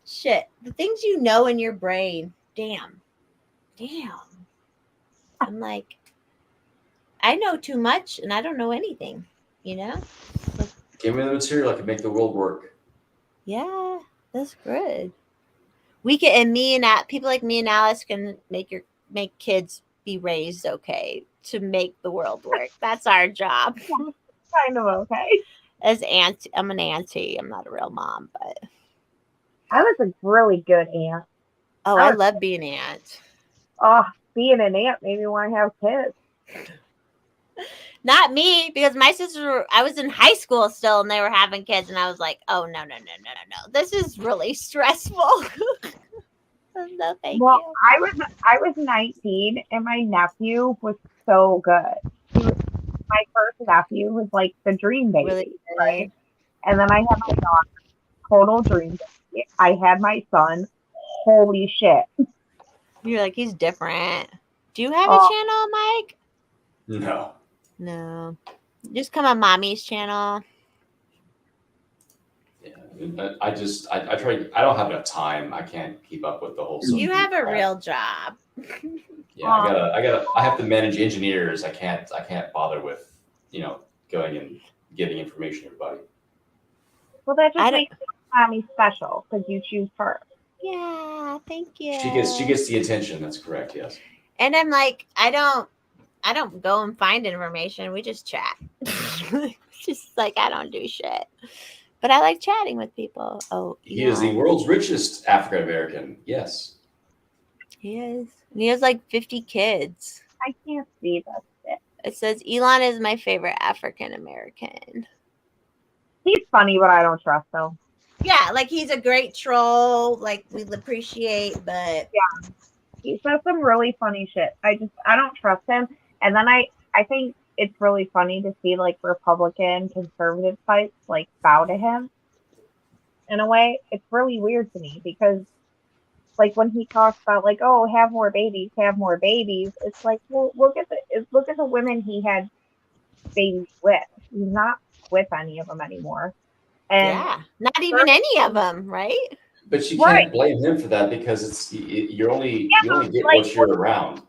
Shit. The things you know in your brain. Damn. I'm like, I know too much and I don't know anything, Like, Give me the material. I can make the world work. yeah, that's good. We can, and people like me and Alice can make kids be raised okay to make the world work. That's our job. Kind of okay. As auntie, I'm an auntie. I'm not a real mom, but I was a really good aunt. I love being an aunt. Oh, being an aunt made me want to have kids. Not me, because my sisters I was in high school still and they were having kids, and I was like, oh, no. This is really stressful. No, thank Well, you. I was 19 and my nephew was so good. My first nephew was like the dream baby, Really good. right? And then I had my daughter, total dream baby. I had my son, holy shit. You're like, he's different. Do you have a channel, Mike? No. No. Just come on Mommy's channel. Yeah. I try. I don't have enough time. I can't keep up with the whole. You have a crap. real job. Yeah, I have to manage engineers. I can't bother with, going and getting information to everybody. Well, that just makes mommy special because you choose her. Yeah, thank you. She gets the attention. That's correct. Yes. And I'm like, I don't go and find information. We just chat. Just like, I don't do shit. But I like chatting with people. Oh, He is the Elon. world's richest African American. Yes. He is. And he has like 50 kids. I can't see this shit. It says Elon is my favorite African American. He's funny, but I don't trust him. Yeah, like he's a great troll. Like we appreciate, but He says some really funny shit. I don't trust him. And then I think it's really funny to see like Republican conservative types like bow to him. In a way, it's really weird to me because like when he talks about like, oh, have more babies, it's like, well, look at the women he had babies with. He's not with any of them anymore. And yeah, not even any of them, right? But you Right. can't blame him for that because you only get like, what you're around.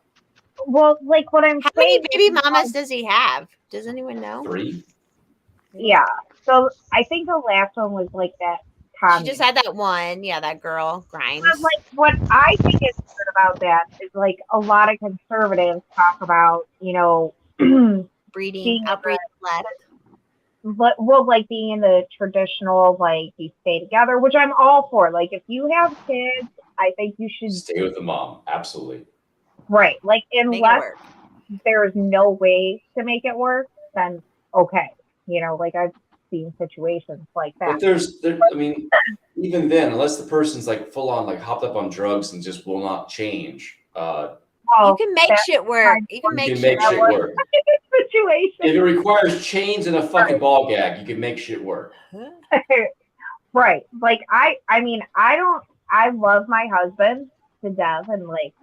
well, like what I'm How saying many baby is, mamas does he have? Does anyone know? 3. yeah. So I think the last one was like that. She just had that one. Yeah, that girl, Grimes. But like what I think is weird about that is like a lot of conservatives talk about, you know, Breeding, outbreeding left. well, like being in the traditional, like you stay together, which I'm all for. Like if you have kids, I think you should Stay with the mom. Absolutely. right. Like Make it unless work. there's no way to make it work, then okay. You know, like I've seen situations like that. But I mean, even then, unless the person's like full on like hopped up on drugs and just will not change, You can make shit work. You can make shit shit work. work. Situation. If it requires chains and a fucking ball gag, you can make shit work. Right. Like I mean, I love my husband to death and like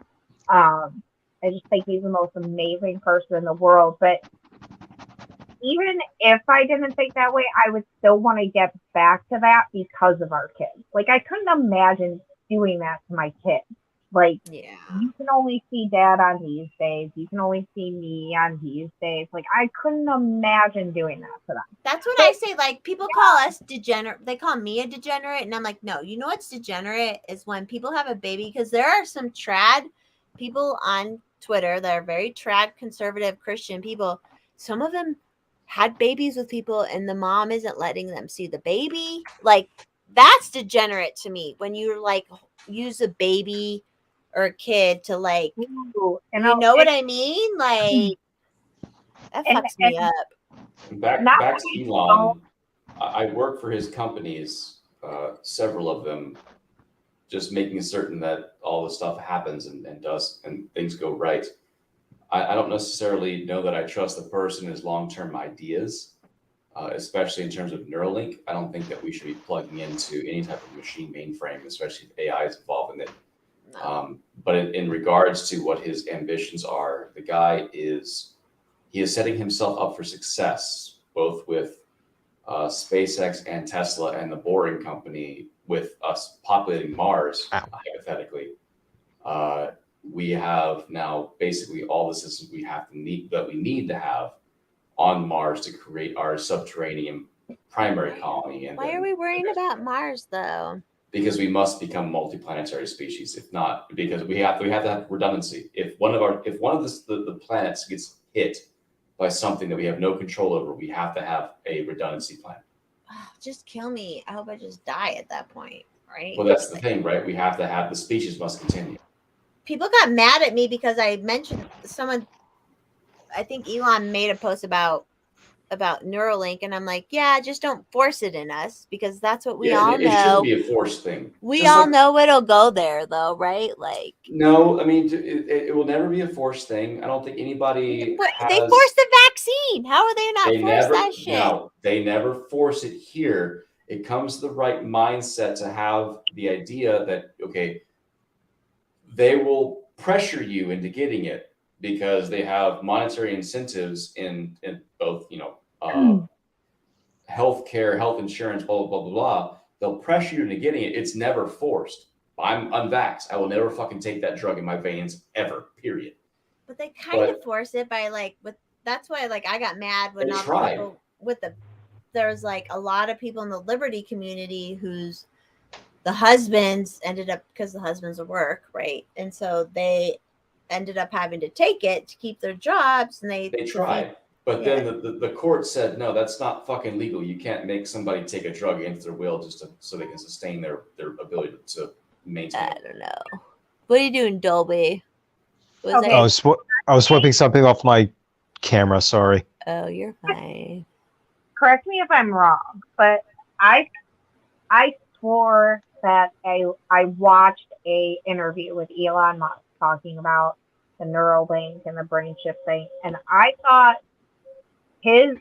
I just think he's the most amazing person in the world. But even if I didn't think that way, I would still want to get back to that because of our kids. Like I couldn't imagine doing that to my kids. Like Yeah. you can only see dad on these days. You can only see me on these days. Like I couldn't imagine doing that to them. That's what I say. Like people call us degenerate. They call me a degenerate, and I'm like, no. You know what's degenerate is when people have a baby, because there are some trad people on Twitter that are very trad conservative Christian people. Some of them had babies with people, and the mom isn't letting them see the baby. Like that's degenerate to me. When you like use a baby or a kid to like, Ooh, you know what I mean? Like that And- fucks me up. Back Not to Elon. I work for his companies, several of them, just making certain that all the stuff happens and things go right. I don't necessarily know that I trust the person and his long-term ideas, especially in terms of Neuralink. I don't think that we should be plugging into any type of machine mainframe, especially if AI is involved in it. But in regards to what his ambitions are, the guy is setting himself up for success, both with SpaceX and Tesla and the Boring Company, with us populating Mars, hypothetically. We have now basically all the systems we need to have on Mars to create our subterranean primary colony. And Why are we worrying about Mars though? Because we must become multiplanetary species. If not, because we have to have redundancy. If one of the planets gets hit by something that we have no control over, we have to have a redundancy plan. Just kill me. I hope I just die at that point, right? Well, that's the thing, right? We have to have the species must continue. People got mad at me because I mentioned someone. I think Elon made a post about Neuralink, and I'm like, yeah, just don't force it in us because that's what we all It know. shouldn't be a forced thing. We Just all like- know it'll go there, though, right? Like, No, I mean, it will never be a forced thing. I don't think anybody. but has, they forced the vaccine. How are they not They forced never. that shit? No, they never force it here. It comes to the right mindset to have the idea that okay, they will pressure you into getting it because they have monetary incentives in both, healthcare, health insurance, blah, blah, blah, blah, blah. They'll pressure you into getting it. It's never forced. I'm unvaxxed. I will never fucking take that drug in my veins ever, period. But they kind of force it by like that's why like I got mad when They all the tried. people there's like a lot of people in the liberty community whose the husbands ended up, because the husbands are work, right? And so they ended up having to take it to keep their jobs, and They tried. But then the court said, no, that's not fucking legal. You can't make somebody take a drug against their will just so they can sustain their ability to maintain. I don't know. What are you doing, Dolby? Was Okay. I was swiping something off my camera. Sorry. Oh, you're fine. Correct me if I'm wrong, but I swore that I watched a interview with Elon Musk talking about the Neuralink and the brain chip thing, and I thought his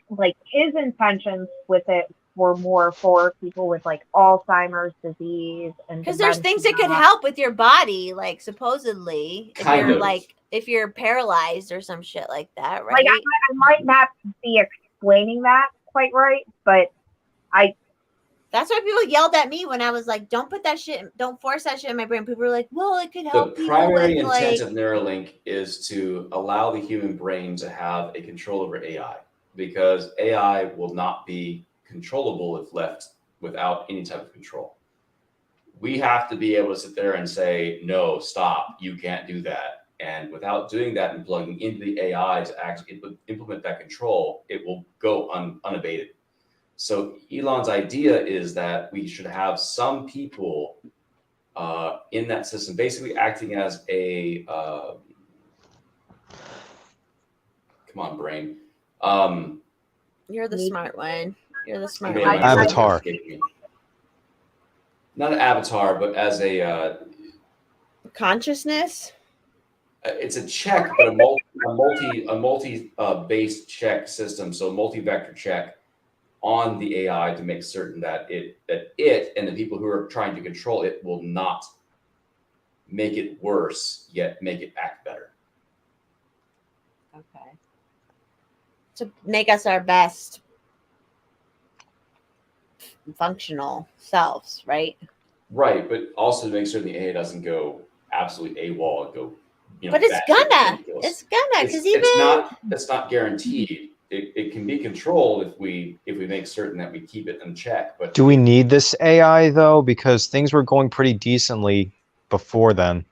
intentions with it were more for people with like Alzheimer's disease and Because there's things that could help with your body, like supposedly, if you're paralyzed or some shit like that, right? Like I might not be explaining that quite right, but that's why people yelled at me when I was like, don't force that shit in my brain. People were like, well, it could help. The primary intent of Neuralink is to allow the human brain to have a control over AI, because AI will not be controllable if left without any type of control. We have to be able to sit there and say, no, stop, you can't do that. And without doing that and plugging into the AI to actually implement that control, it will go unabated. So Elon's idea is that we should have some people in that system, basically acting as a come on, brain. You're the smart one. You're the smart one. one. Avatar. Not an avatar, but as a consciousness. It's a check, but a multi based check system. So multi-vector check on the AI to make certain that it and the people who are trying to control it will not make it worse, yet make it act better. Okay. To make us our best functional selves, right? Right, but also to make sure the AI doesn't go absolutely AWOL and go. But it's gonna, because it's not guaranteed. It can be controlled if we make certain that we keep it in check. But do we need this AI though? Because things were going pretty decently before then.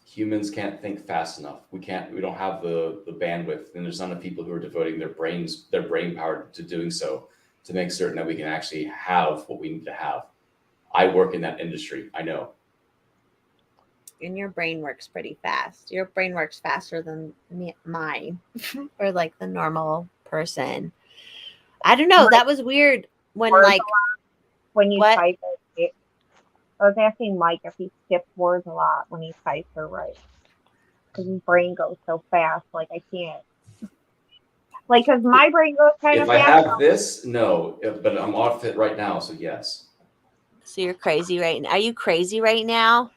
Humans can't think fast enough. We don't have the bandwidth, and there's not enough people who are devoting their brain power to doing so to make certain that we can actually have what we need to have. I work in that industry. I know. And your brain works pretty fast. Your brain works faster than mine or like the normal person. I don't know. That was weird when you type it. I was asking Mike if he skips words a lot when he types or writes, because his brain goes so fast. Like I can't. Like, because my brain goes kind of fast. If I have this, no, but I'm off it right now, so yes. So you're crazy right now. Are you crazy right now?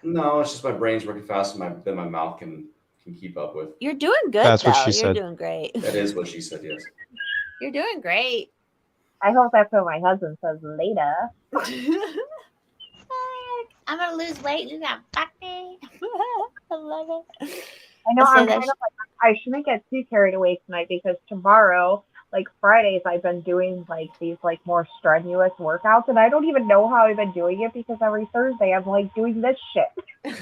No, it's just my brain's working faster than my mouth can keep up with. You're doing good. That's what she said. You're doing great. That is what she said. Yes. You're doing great. I hope that's what my husband says later. I'm gonna lose weight. You got fuck me. I love it. I know. I'm kind of like, I shouldn't get too carried away tonight, because tomorrow, like Fridays, I've been doing like these like more strenuous workouts, and I don't even know how I've been doing it, because every Thursday I'm like doing this shit.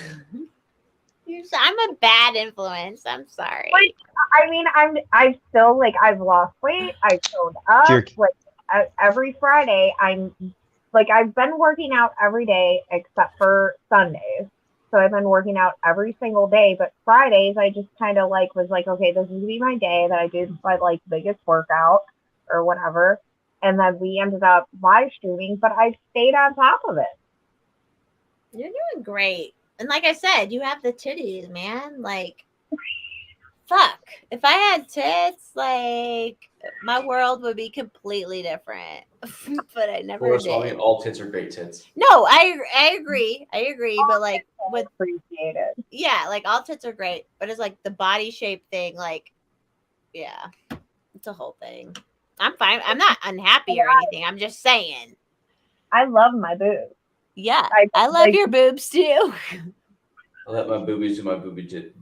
I'm a bad influence. I'm sorry. Like, I mean, I'm still like, I've lost weight. I've toned up. Like every Friday, I've been working out every day except for Sundays. So I've been working out every single day, but Fridays I just kind of like was like, okay, this is gonna be my day that I did my like biggest workout or whatever, and then we ended up live streaming. But I stayed on top of it. You're doing great, and like I said, you have the titties, man. Like, fuck, if I had tits, like my world would be completely different. But I never did. I mean, all tits are great tits. No, I agree. But like with appreciated. Yeah, like all tits are great, but it's like the body shape thing, like, yeah, it's a whole thing. I'm fine. I'm not unhappy or anything. I'm just saying. I love my boobs. Yeah, I love your boobs too. I let my boobies do my boobie tit.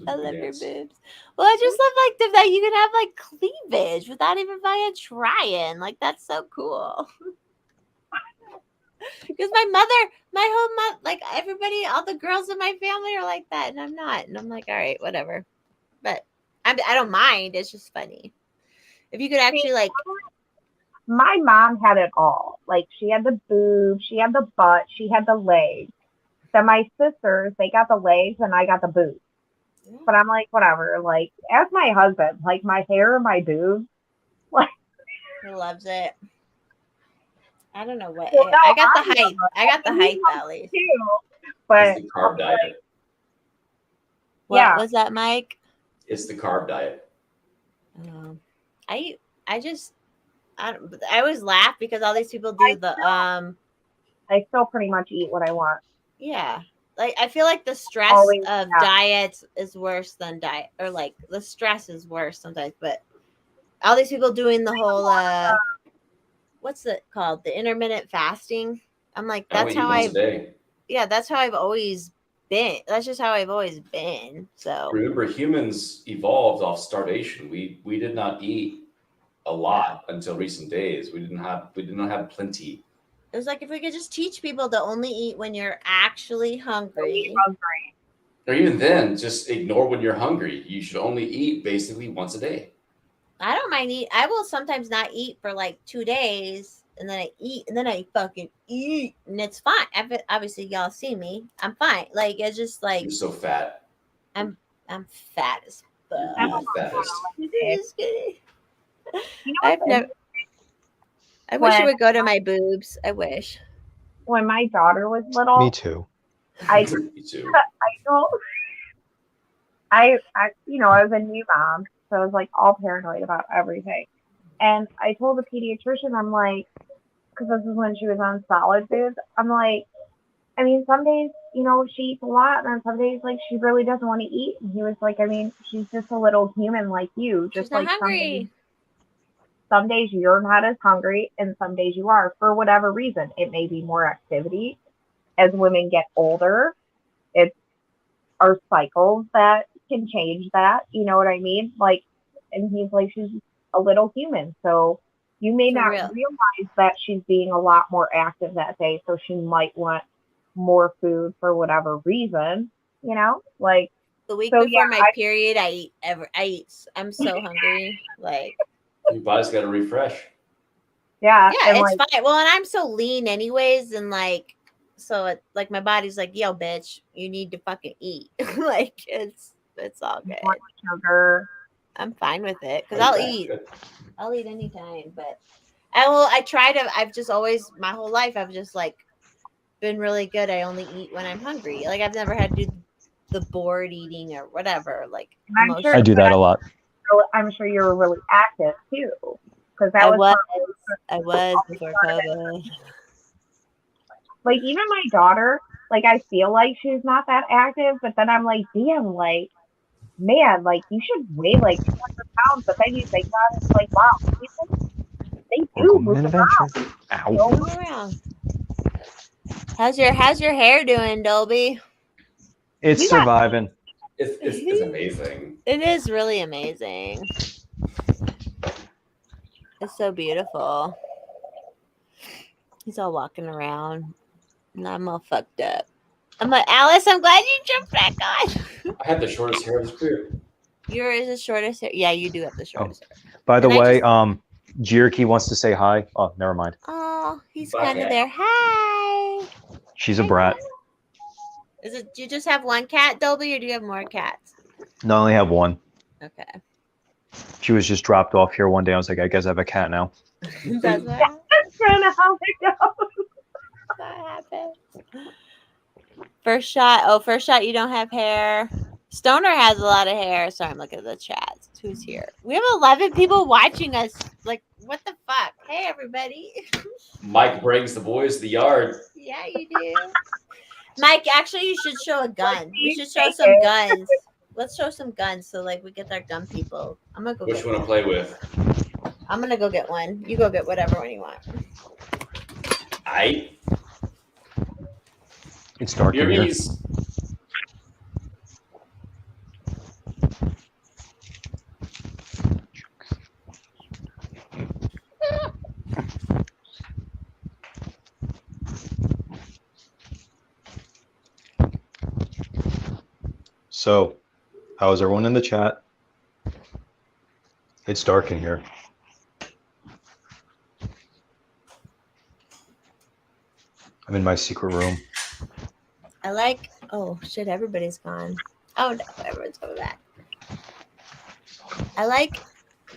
I love your boobs. Well, I just love like that you can have like cleavage without even fucking trying. Like, that's so cool. Because my whole mom, like everybody, all the girls in my family are like that, and I'm not. And I'm like, all right, whatever. But I don't mind. It's just funny. If you could actually like, My mom had it all. Like she had the boobs, she had the butt, she had the legs. Then my sisters, they got the legs and I got the boobs. But I'm like, whatever. Like, as my husband, like my hair and my boobs. he loves it. I don't know what. Well, no, I got the I height. I got the He height loves belly. too. But It's the carb diet. What Yeah. was that, Mike? It's the carb diet. I always laugh because all these people do the I still pretty much eat what I want. yeah. Like I feel like the stress Always, of yeah. diets is worse than diet, or like the stress is worse sometimes. But all these people doing the whole what's it called? The intermittent fasting. I'm like, I that's only eat how once a day. yeah, that's how I've always been. That's just how I've always been. So Remember, humans evolved off starvation. We did not eat a lot until recent days. We did not have plenty. it was like if we could just teach people to only eat when you're actually hungry. Or even then, just ignore when you're hungry. You should only eat basically once a day. I don't mind eat. I will sometimes not eat for like 2 days, and then I eat, and then I fucking eat, and it's fine. Obviously, y'all see me. I'm fine. Like it's just like You're so fat. I'm fat as fuck. You're the fattest. You know I've what's never. I wish it When- would go to my boobs. I wish. when my daughter was little, Me too. I Me too. I I was a new mom, so I was like all paranoid about everything. And I told the pediatrician, I'm like, because this is when she was on solid foods, I'm like, I mean, some days, she eats a lot, and then some days, like, she really doesn't want to eat. And he was like, I mean, she's just a little human like you. Just She's not like hungry. some days you're not as hungry, and some days you are, for whatever reason. It may be more activity. As women get older, it's our cycles that can change that. You know what I mean? Like, and he's like, she's a little human, so you may For not real. realize that she's being a lot more active that day, so she might want more food for whatever reason, like, The week So, before yeah, my period, I eat. I'm so hungry. Like. Your body's got to refresh. yeah, Yeah, and it's like, fine. Well, and I'm so lean anyways, and like, so it, like my body's like, yo, bitch, you need to fucking eat. Like it's all good. more sugar. I'm fine with it because I'll Okay, eat. good. I'll eat anytime. But I try to. I've just always my whole life I've just like been really good. I only eat when I'm hungry. Like I've never had to do the bored eating or whatever. Like And I'm sure I do that a lot. I'm sure you were really active too, because that I was was. her- I was before COVID. like, even my daughter, like, I feel like she's not that active, but then I'm like, damn, like, man, like, you should weigh like 200 pounds, but then you think about it, it's like, wow, people, they We're do going move on an around. adventure. Ow. So Move around. How's your hair doing, Dolby? It's You got- surviving. It's amazing. It is really amazing. It's so beautiful. He's all walking around, and I'm all fucked up. I'm like, Alice, I'm glad you jumped back on. I had the shortest hair of this group. Yours is the shortest hair. Yeah, you do have the shortest hair. By the And I way, just- Jirki wants to say hi. Oh, never mind. Oh, he's Bye, kind of cat. there. Hi. She's a brat. Is it? Do you just have one cat, Dolby, or do you have more cats? No, I only have one. Okay. She was just dropped off here one day. I was like, I guess I have a cat now. That's what that's kind of how it goes. happened. First shot. Oh, first shot. You don't have hair. Stoner has a lot of hair. Sorry, I'm looking at the chats. Who's here? We have 11 people watching us. Like, what the fuck? Hey, everybody. Mike brings the boys to the yard. Yeah, you do. Mike, actually, you should show a gun. We should show Take some it. guns. Let's show some guns so like we get our gun people. I'm gonna go. Which Get one to one. play with? I'm gonna go get one. You go get whatever one you want. I It's dark in here. Yuri's. So, how is everyone in the chat? It's dark in here. I'm in my secret room. I like. Oh shit! Everybody's gone. Oh no! Everyone's coming back. I like.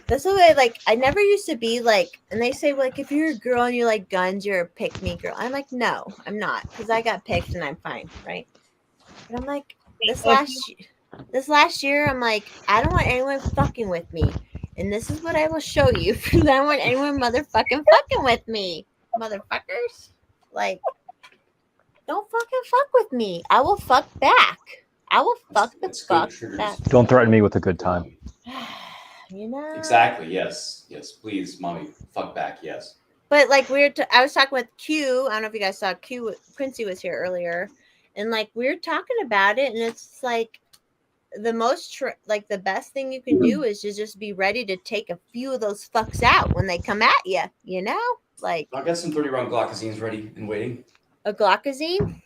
That's the way. Like I never used to be like. And they say like if you're a girl and you like guns, you're a pick me girl. I'm like no, I'm not because I got picked and I'm fine, right? But I'm like this last year, I'm like I don't want anyone fucking with me, and this is what I will show you. Because I don't want anyone motherfucking fucking with me, motherfuckers. Like. Don't fucking fuck with me. I will fuck back. I will fuck the It's good fuck triggers. back. Don't threaten me with a good time. You know. Exactly. Yes. Yes. Please, mommy, fuck back. Yes. But like I was talking with Q. I don't know if you guys saw Q. Quincy was here earlier, and like we were talking about it, and it's like the most like the best thing you can do is to just be ready to take a few of those fucks out when they come at you. You know, like I've got some 30-round Glockazines ready and waiting. a Glockazine.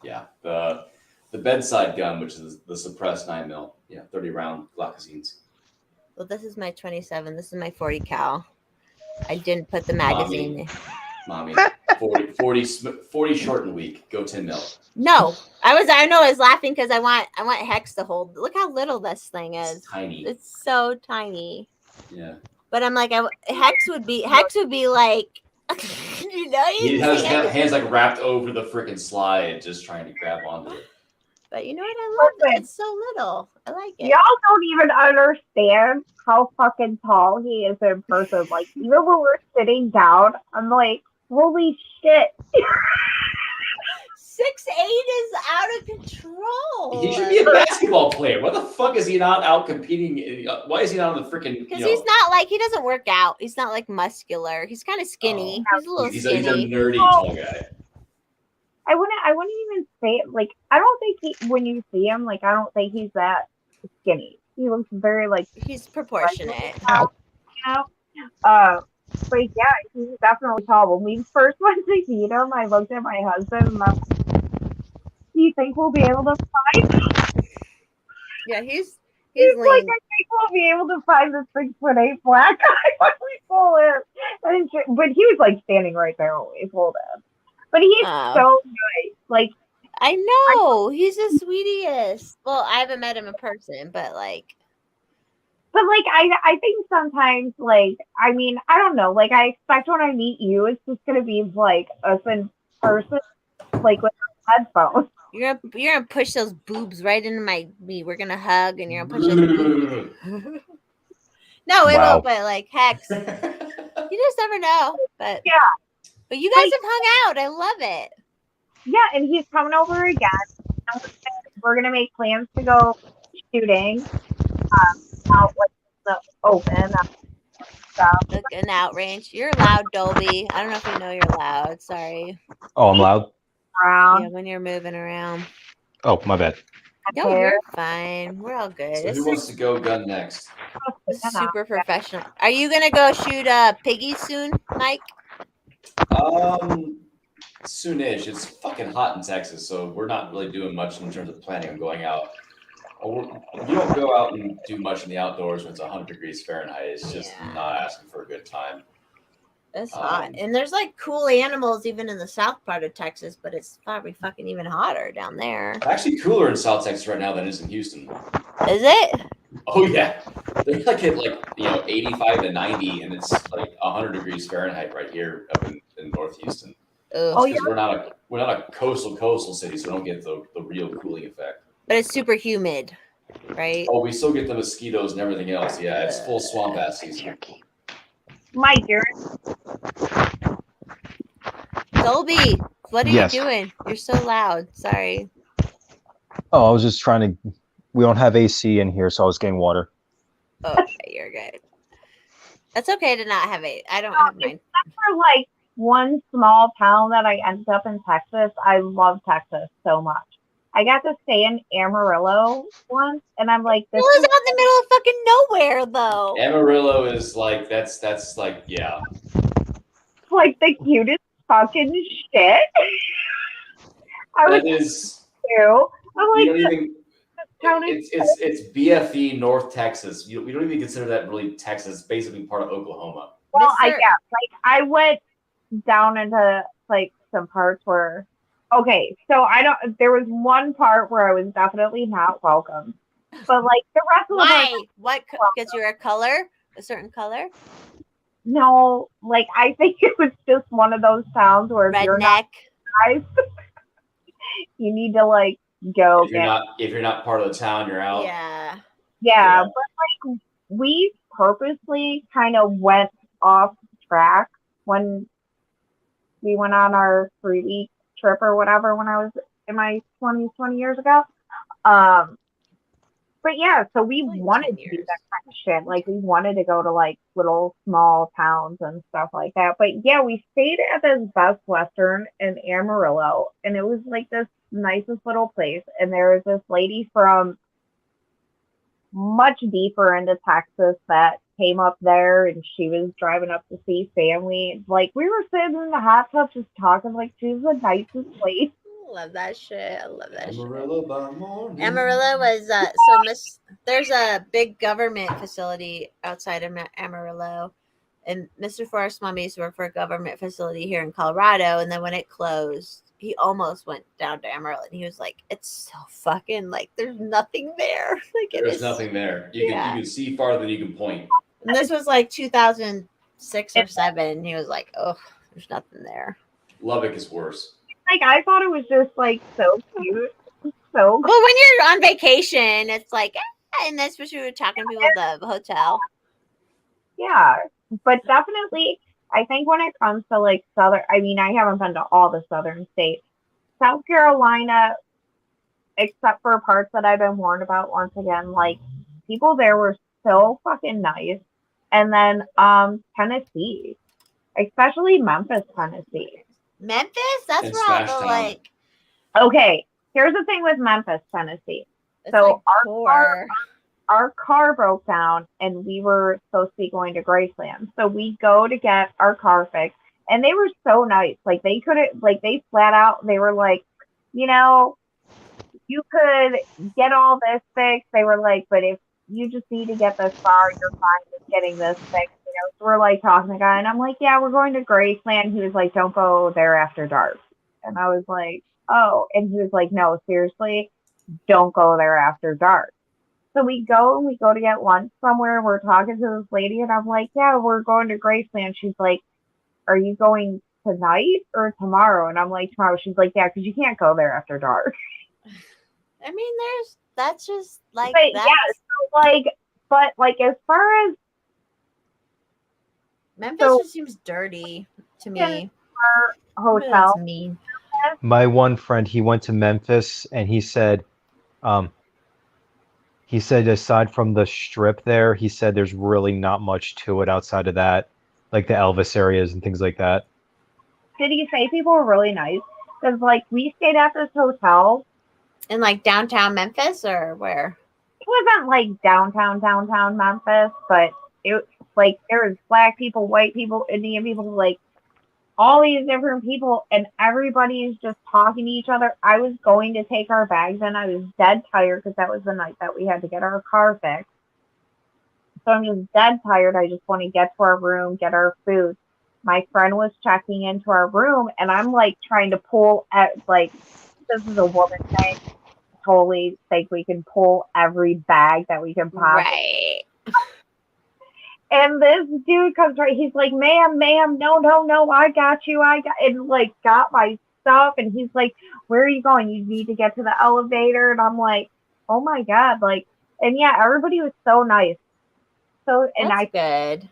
Yeah, the bedside gun, which is the suppressed 9mm. Yeah, 30-round Glockazines. Well, this is my 27. This is my 40 cal. I didn't put the magazine in. Mommy, 40 short and weak. Go 10mm. No, I know I was laughing because I want Hex to hold. Look how little this thing is. It's tiny. It's so tiny. Yeah. But I'm like, Hex would be like, you know, He has hands like wrapped over the freaking slide, just trying to grab onto it. But you know what? I love it. It's so little. I like it. Y'all don't even understand how fucking tall he is in person. Like, even when we're sitting down, I'm like, holy shit. 6'8" is out of control. He should be a basketball player. Why the fuck is he not out competing? Why is he not on the freaking? Because he's not like, he doesn't work out. He's not like muscular. He's kind of skinny. He's a little skinny. He's a nerdy tall guy. I wouldn't even say it. Like, I don't think when you see him, like, I don't think he's that skinny. He looks very, like, he's proportionate. You know? But yeah, he's definitely tall. When we first went to meet him, I looked at my husband and I'm like, do you think we'll be able to find? Yeah, he's like, lean. I think we'll be able to find the 6'8" black guy when we pull in. But he was like standing right there when we pulled in. But he's so nice. Like, I know he's the sweetest. Well, I haven't met him in person, but like. But like, I think sometimes, like, I mean, I don't know. Like, I expect when I meet you, it's just gonna be like us in person, like with headphones. You're gonna push those boobs right into me. We're gonna hug, and you're gonna push those boobs. No, it won't. But like, Hex, you just never know. But yeah. But you guys have hung out. I love it. Yeah, and he's coming over again. We're gonna make plans to go shooting out like the open stuff. An outrange. You're loud, Dolby. I don't know if you know you're loud. Sorry. Oh, I'm loud. Around. Yeah, when you're moving around. Oh, my bad. No, you're fine. We're all good. So who wants to go gun next? Super professional. Are you gonna go shoot piggies soon, Mike? Soonish. It's fucking hot in Texas, so we're not really doing much in terms of planning on going out. You don't go out and do much in the outdoors when it's 100 degrees Fahrenheit. It's just not asking for a good time. It's hot. And there's like cool animals even in the south part of Texas, but it's probably fucking even hotter down there. It's actually cooler in South Texas right now than it is in Houston. Is it? Oh yeah. They're like at 85 to 90 and it's like 100 degrees Fahrenheit right here up in North Houston. Oh yeah. We're not a coastal city, so we don't get the real cooling effect. But it's super humid, right? Oh, we still get the mosquitoes and everything else. Yeah, it's full swamp ass season. Mike, you're Dolby, what are you doing? You're so loud. Sorry. Oh, I was just trying to. We don't have AC in here, so I was getting water. Okay, you're good. That's okay to not have it. I don't have mine. Except for like one small town that I ended up in Texas. I love Texas so much. I got to stay in Amarillo once, and I'm like, this is out in the middle of fucking nowhere, though. Amarillo is like that's like yeah. Like the cutest fucking shit. That is. Too. I'm like, it's BFE North Texas. We don't even consider that really Texas. It's basically part of Oklahoma. Well, I guess like I went down into like some parts where, okay, so there was one part where I was definitely not welcome. But like the rest of the parts, Why? What? Because you're a certain color? no, like I think it was just one of those towns where if you're not Redneck. nice, you need to like go If you're not part of the town, you're out. Yeah. Yeah, but like we purposely kind of went off track when we went on our 3-week trip or whatever when I was in my 20s 20 years ago. But yeah, so we Like wanted 10 to do years. that kind of shit. Like we wanted to go to like little small towns and stuff like that. But yeah, we stayed at this Best Western in Amarillo, and it was like this nicest little place. And there was this lady from much deeper into Texas that came up there, and she was driving up to see family. Like we were sitting in the hot tub just talking. Like she was the nicest place. Love that shit. I love that Amarillo by morning. shit. Amarillo was there's a big government facility outside of Amarillo, and Mr. Forrest Mom used to work for a government facility here in Colorado, and then when it closed, he almost went down to Amarillo, and he was like, "It's so fucking like there's nothing there. Like There's nothing there. You can see farther than you can point. And this was like 2006 or 7. He was like, "Oh, there's nothing there." Lubbock is worse. Like I thought it was just like so cute, so Well, when you're on vacation, it's like, and especially when you're talking to people at the hotel. yeah. But definitely, I think when it comes to like southern, I mean, I haven't been to all the southern states. South Carolina, except for parts that I've been warned about, once again, like people there were so fucking nice. And then Tennessee, especially Memphis, Tennessee. Memphis? That's And where all Smash the Town. like. Okay, here's the thing with Memphis, Tennessee. It's So like poor. Our car broke down and we were supposed to be going to Graceland. So we go to get our car fixed, and they were so nice. Like they couldn't, like they flat out, they were like, you know, you could get all this fixed. They were like, but if you just need to get this far, you're fine with getting this fixed. You know, so we're like talking to the guy, and I'm like, yeah, we're going to Graceland. He was like, don't go there after dark. And I was like, oh. And he was like, no, seriously, don't go there after dark. So we go to get lunch somewhere. We're talking to this lady, and I'm like, yeah, we're going to Graceland. She's like, are you going tonight or tomorrow? And I'm like, tomorrow. She's like, yeah, because you can't go there after dark. I mean, that's just like But that. yeah, so like as far as Memphis so- just seems dirty to me. our hotel, That's mean. My one friend, he went to Memphis, and he said aside from the strip there, he said there's really not much to it outside of that, like the Elvis areas and things like that. did he say people were really nice? Because like we stayed at this hotel. In like downtown Memphis or where? It wasn't like downtown Memphis, but it like there was black people, white people, Indian people, like all these different people, and everybody is just talking to each other. I was going to take our bags in. I was dead tired because that was the night that we had to get our car fixed. So I'm just dead tired. I just want to get to our room, get our food. My friend was checking into our room, and I'm like trying to pull at like this is a woman thing. Totally think we can pull every bag that we can possibly. Right. And this dude comes right. He's like, ma'am, no, I got you. And like got my stuff. And he's like, where are you going? You need to get to the elevator. And I'm like, oh my God. Like, and yeah, everybody was so nice. So, and That's good.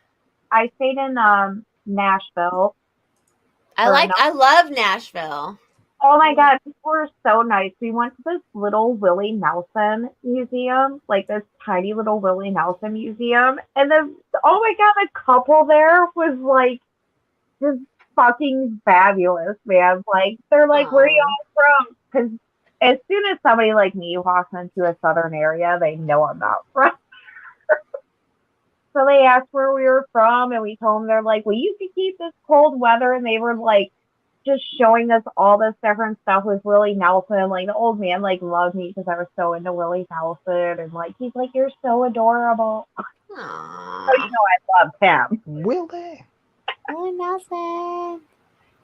I stayed in Nashville. I love Nashville. Oh my God, people were so nice. We went to this little Willie Nelson museum, like this tiny little Willie Nelson museum. And then, oh my God, the couple there was like just fucking fabulous, man. Like, they're like, where are y'all from? Because as soon as somebody like me walks into a southern area, they know I'm not from. So they asked where we were from, and we told them, they're like, well, you can keep this cold weather. And they were like, just showing us all this different stuff with Willie Nelson. Like the old man like loved me because I was so into Willie Nelson, and like he's like, you're so adorable. Aww. So you know I love him. Will they? Willie Nelson.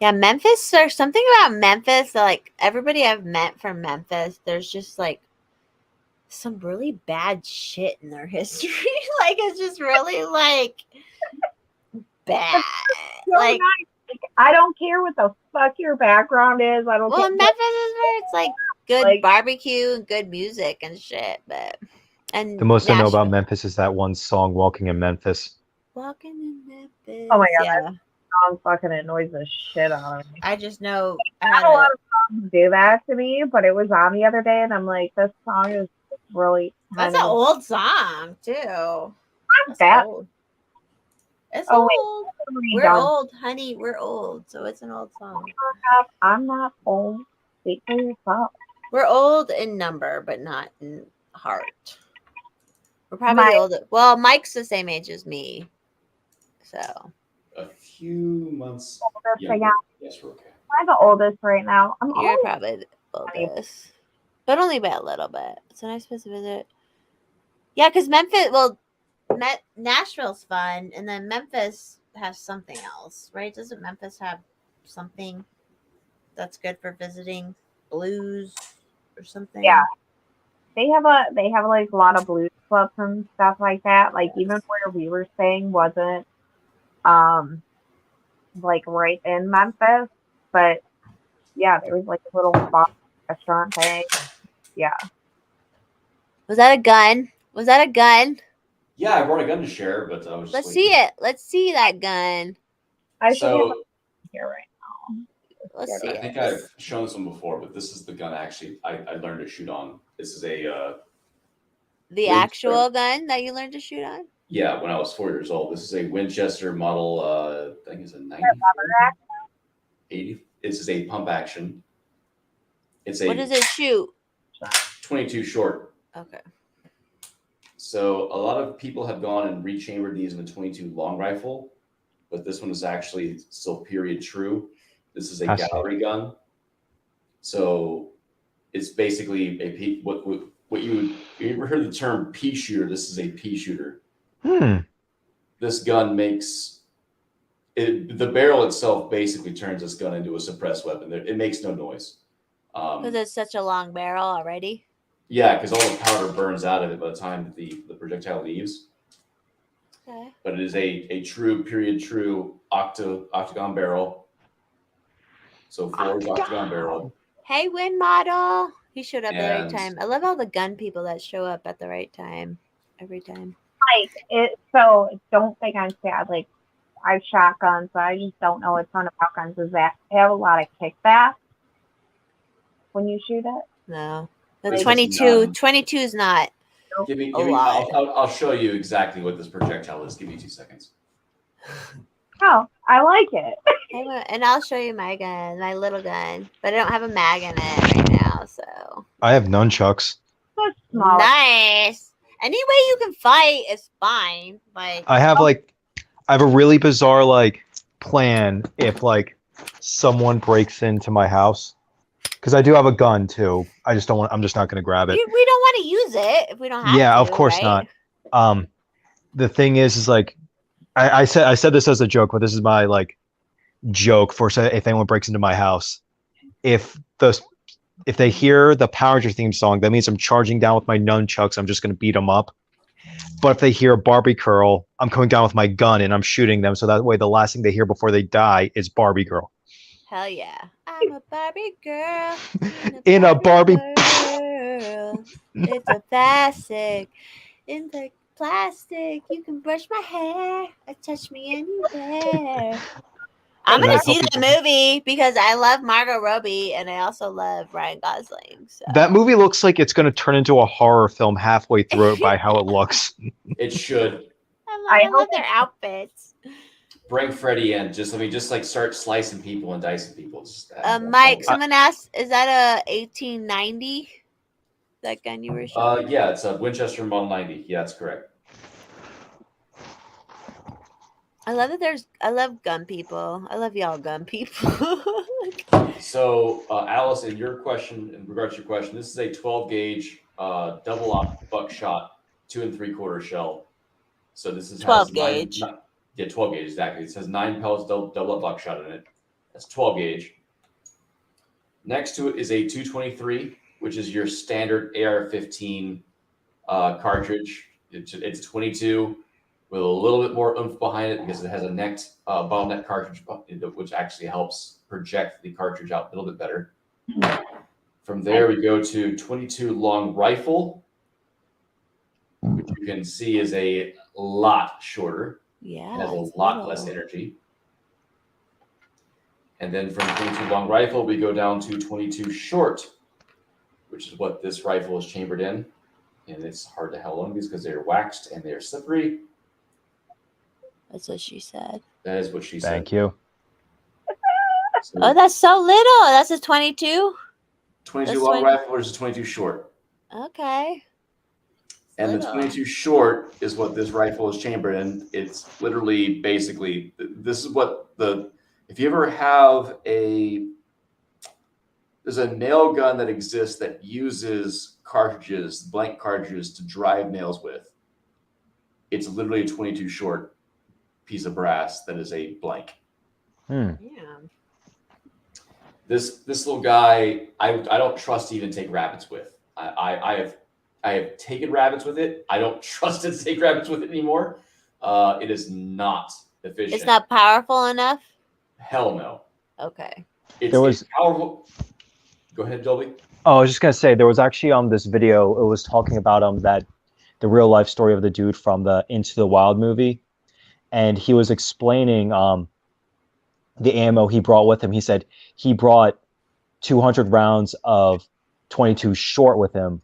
Yeah, Memphis. There's something about Memphis that, like, everybody I've met from Memphis, there's just like some really bad shit in their history. Like, it's just really like bad. So Like, nice. Like, I don't care what the fuck your background is. I don't well, care. Memphis is where it's like good Like- barbecue and good music and shit, but and The most I know about Nashville. Memphis is that one song, "Walking in Memphis." Walking in Memphis. Oh my God, Yeah, that song fucking annoys the shit out of me. I just know I Not had a lot a. of songs do that to me, but it was on the other day, and I'm like, this song is really That's kind an of old song too. not That's that. old. It's Oh, wait. old. We're Redone. old, honey. We're old, so it's an old song. I'm not old. Speak for yourself. We're old in number, but not in heart. We're probably Mike. the oldest. Well, Mike's the same age as me, so A few months. Oldest younger. again. Yes, we're okay. I'm the oldest right now. I'm you're always probably the oldest, but only by a little bit. It's a nice place to visit. Yeah, because Memphis. Well, Nashville's fun, and then Memphis has something else, right? Doesn't Memphis have something that's good for visiting? Blues or something? Yeah. They have like a lot of blues clubs and stuff like that. Like Yes. even where we were staying wasn't like right in Memphis, but yeah, there was like a little bar restaurant thing. Yeah. Was that a gun? Was that a gun? Yeah, I brought a gun to share, but I was. Let's see it. Let's see that gun. I should have So it here right now. Let's see I it. think I've shown this one before, but this is the gun actually I learned to shoot on. This is a The Winchester. actual gun that you learned to shoot on? yeah. When I was 4 years old, this is a Winchester model. I think it's a 90. 80. This is a pump action. It's a What does it shoot? 22 short. Okay. So a lot of people have gone and rechambered these in a 22 long rifle, but this one is actually still period true. This is a I see. gallery gun. So it's basically a what you ever heard the term pea shooter? This is a pea shooter. This gun makes it, the barrel itself basically turns this gun into a suppressed weapon. It makes no noise. Because it's such a long barrel already. Yeah, because all the powder burns out of it by the time the projectile leaves. Okay. But it is a true period true octagon barrel. So forged octagon barrel. Hey, Win Model. He showed up at the right And- time. I love all the gun people that show up at the right time every time. Like it, so don't think I'm sad. Like I've shotguns, but I just don't know a ton about guns. Does that have a lot of kickback when you shoot it? No. The It's 22, none. 22 is not. Give me, A lot. I'll show you exactly what this projectile is. Give me 2 seconds. Oh, I like it. And I'll show you my gun, my little gun. But I don't have a mag in it right now, so. I have nunchucks. So small. Nice. Any way you can fight is fine. Like, I have a really bizarre plan if someone breaks into my house, because I do have a gun too. I just don't want. I'm just not going to grab it. we don't want to use it if we don't have Yeah, to. of course right? not. The thing is I said this as a joke, but this is my joke for if anyone breaks into my house. If they hear the Power Rangers theme song, that means I'm charging down with my nunchucks. I'm just going to beat them up. But if they hear Barbie Girl, I'm coming down with my gun and I'm shooting them. So that way, the last thing they hear before they die is Barbie Girl. Hell yeah. I'm a Barbie girl. In a Barbie. Girl. It's a plastic. In the plastic. You can brush my hair. Touch me anywhere. I'm And gonna I tell see that people- movie because I love Margot Robbie and I also love Ryan Gosling. So. That movie looks like it's going to turn into a horror film halfway through it by how it looks. It should. I love hope their outfits. Bring Freddie in. Just start slicing people and dicing people. Just, Mike, someone asked, is that a 1890? That gun you were showing? Yeah, it's a Winchester Model 90. Yeah, that's correct. I love that I love gun people. I love y'all gun people. So, Alice, in your question, in regards to your question, this is a 12 gauge double op buckshot 2 3/4 shell. So this is 12 has nine- gauge. yeah, 12 gauge exactly. It says 9 pellets double up buckshot in it. That's 12 gauge. Next to it is a 223, which is your standard AR-15 cartridge. It's 22 with a little bit more oomph behind it because it has a bottleneck cartridge, which actually helps project the cartridge out a little bit better. From there, we go to 22 long rifle, which you can see is a lot shorter. Yeah. It has a it's lot little. less energy. And then from 22 long rifle, we go down to 22 short, which is what this rifle is chambered in. And it's hard to hold on these because they're waxed and they're slippery. That's what she said. That is what she said. Thank you. So Oh, that's so little. That's a 22. 22 that's long 20 rifle versus 22 short. Okay. And the Little. 22 short is what this rifle is chambered in. It's literally basically, this is what if you ever have there's a nail gun that exists that uses cartridges, blank cartridges to drive nails with. It's literally a 22 short piece of brass that is a blank. Yeah. This little guy, I don't trust to even take rabbits with. I have taken rabbits with it. I don't trust it to take rabbits with it anymore. It is not efficient. It's not powerful enough. Hell no. Okay. It's powerful. Go ahead, Dolby. Oh, I was just gonna say there was actually this video. It was talking about that the real life story of the dude from the Into the Wild movie, and he was explaining the ammo he brought with him. He said he brought 200 rounds of 22 short with him,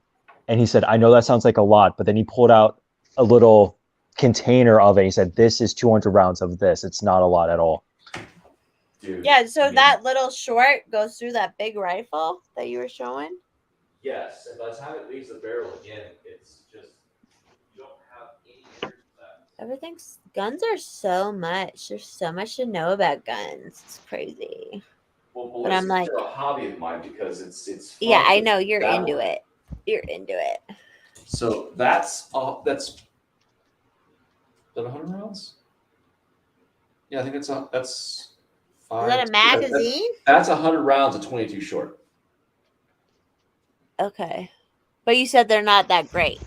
and he said, "I know that sounds like a lot," but then he pulled out a little container of it. He said, "This is 200 rounds of this. It's not a lot at all." Dude, Yeah. So I mean, that little short goes through that big rifle that you were showing. yes, and by the time it leaves the barrel again, it's just you don't have any energy left. Guns are so much. There's so much to know about guns. It's crazy. Well, But I'm like, a hobby of mine because it's fun yeah, I to know you're dabble into in. it. You're into it. So that's is that 100 rounds? Yeah, I think that's Is five. that a magazine? That's 100 rounds of 22 short. Okay. But you said they're not that great.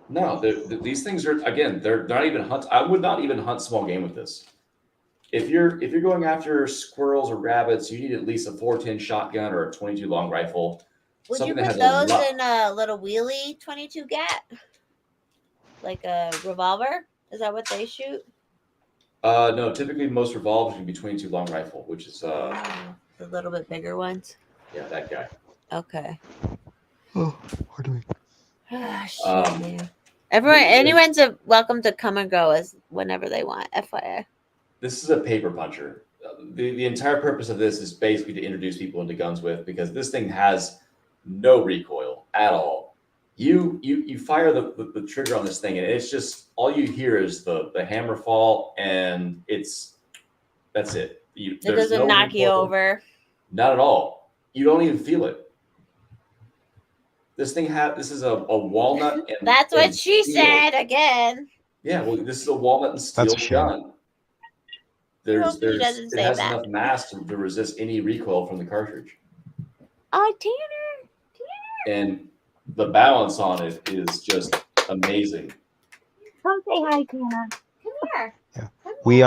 No, these things are they're not even hunt. I would not even hunt small game with this. If you're going after squirrels or rabbits, you need at least a 410 shotgun or a 22 long rifle. Would you Something that put has those in a little wheelie 22 gat? Like a revolver? Is that what they shoot? No, typically most revolvers are between 22 long rifle, which is The little bit bigger ones. yeah, that guy. Okay. Oh, pardon me. Ah, shit, Um, man. Anyone's welcome to come and go as whenever they want. FYI. This is a paper puncher. The entire purpose of this is basically to introduce people into guns with, because this thing has no recoil at all. You fire the trigger on this thing, and it's just all you hear is the hammer fall, and that's it. It There's doesn't no knock you recoil. over. Not at all. You don't even feel it. This is a walnut. And, That's what and she steel. said again. Yeah, well, this is a walnut and steel That's a shame. gun. hope he doesn't It say has that. enough mass to resist any recoil from the cartridge, Oh, Tanner. and the balance on it is just amazing. Come say hi, Tana. Come here. We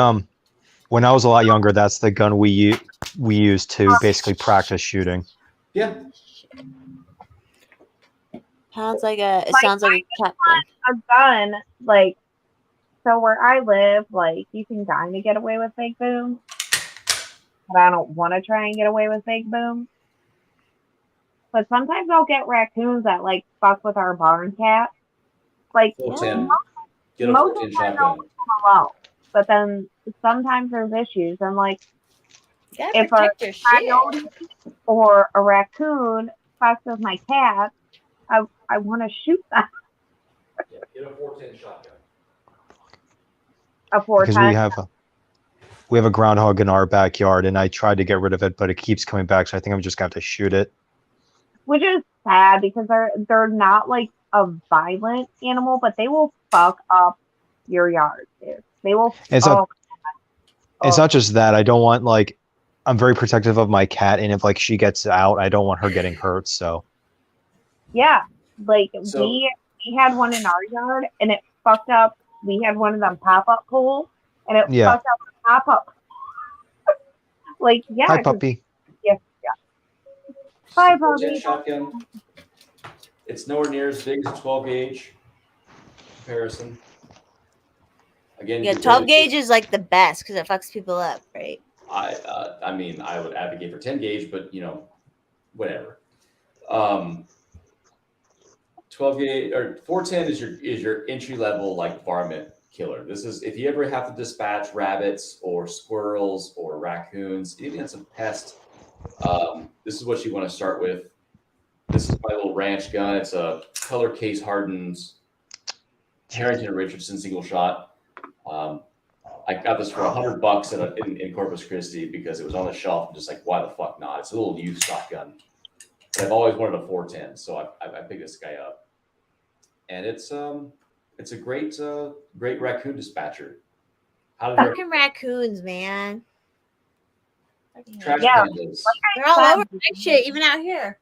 when I was a lot younger, that's the gun we used to basically practice shooting. Yeah, Sounds like it Like, sounds like a captain. A gun, like, so where I live, like, you can kind of get away with Big Boom, but I don't want to try and get away with Big Boom. But sometimes I'll get raccoons that, like, fuck with our barn cat. Like, 410. Get a most of 410 the time shotgun. alone. But then sometimes there's issues. And, like, You gotta if a protect your shit. coyote or a raccoon fucks with my cat, I want to shoot them. Yeah, get a 410 shotgun. A Because 410. we have a groundhog in our backyard, and I tried to get rid of it, but it keeps coming back, so I think I'm just gonna have to shoot it. Which is sad because they're not like a violent animal, but they will fuck up your yard, dude. They will. It's not just that. I don't want I'm very protective of my cat, and if like she gets out, I don't want her getting hurt. So Yeah, like So- we had one in our yard, and it fucked up. We had one of them pop-up pools, and it Yeah. fucked up the pop-up. Like, yeah, hi 'cause- puppy. Bye, Full jet Bobby. shotgun. It's nowhere near as big as a 12 gauge comparison. Again, Yeah, you 12 really- gauge is like the best because it fucks people up, right? I mean, I would advocate for 10 gauge, but whatever. 12 gauge or 410 is your entry level like varmint killer. This is if you ever have to dispatch rabbits or squirrels or raccoons, even as a pest. This is what you want to start with. This is my little ranch gun. It's a color case hardened Harrington Richardson single shot. I got this for $100 in Corpus Christi because it was on the shelf. I'm just like, why the fuck not? It's a little used shotgun. But I've always wanted a 410, so I picked this guy up, and it's a great raccoon dispatcher. How did Fucking raccoons, man. Fucking trash Yeah. pandas? They're all over my shit, even out here.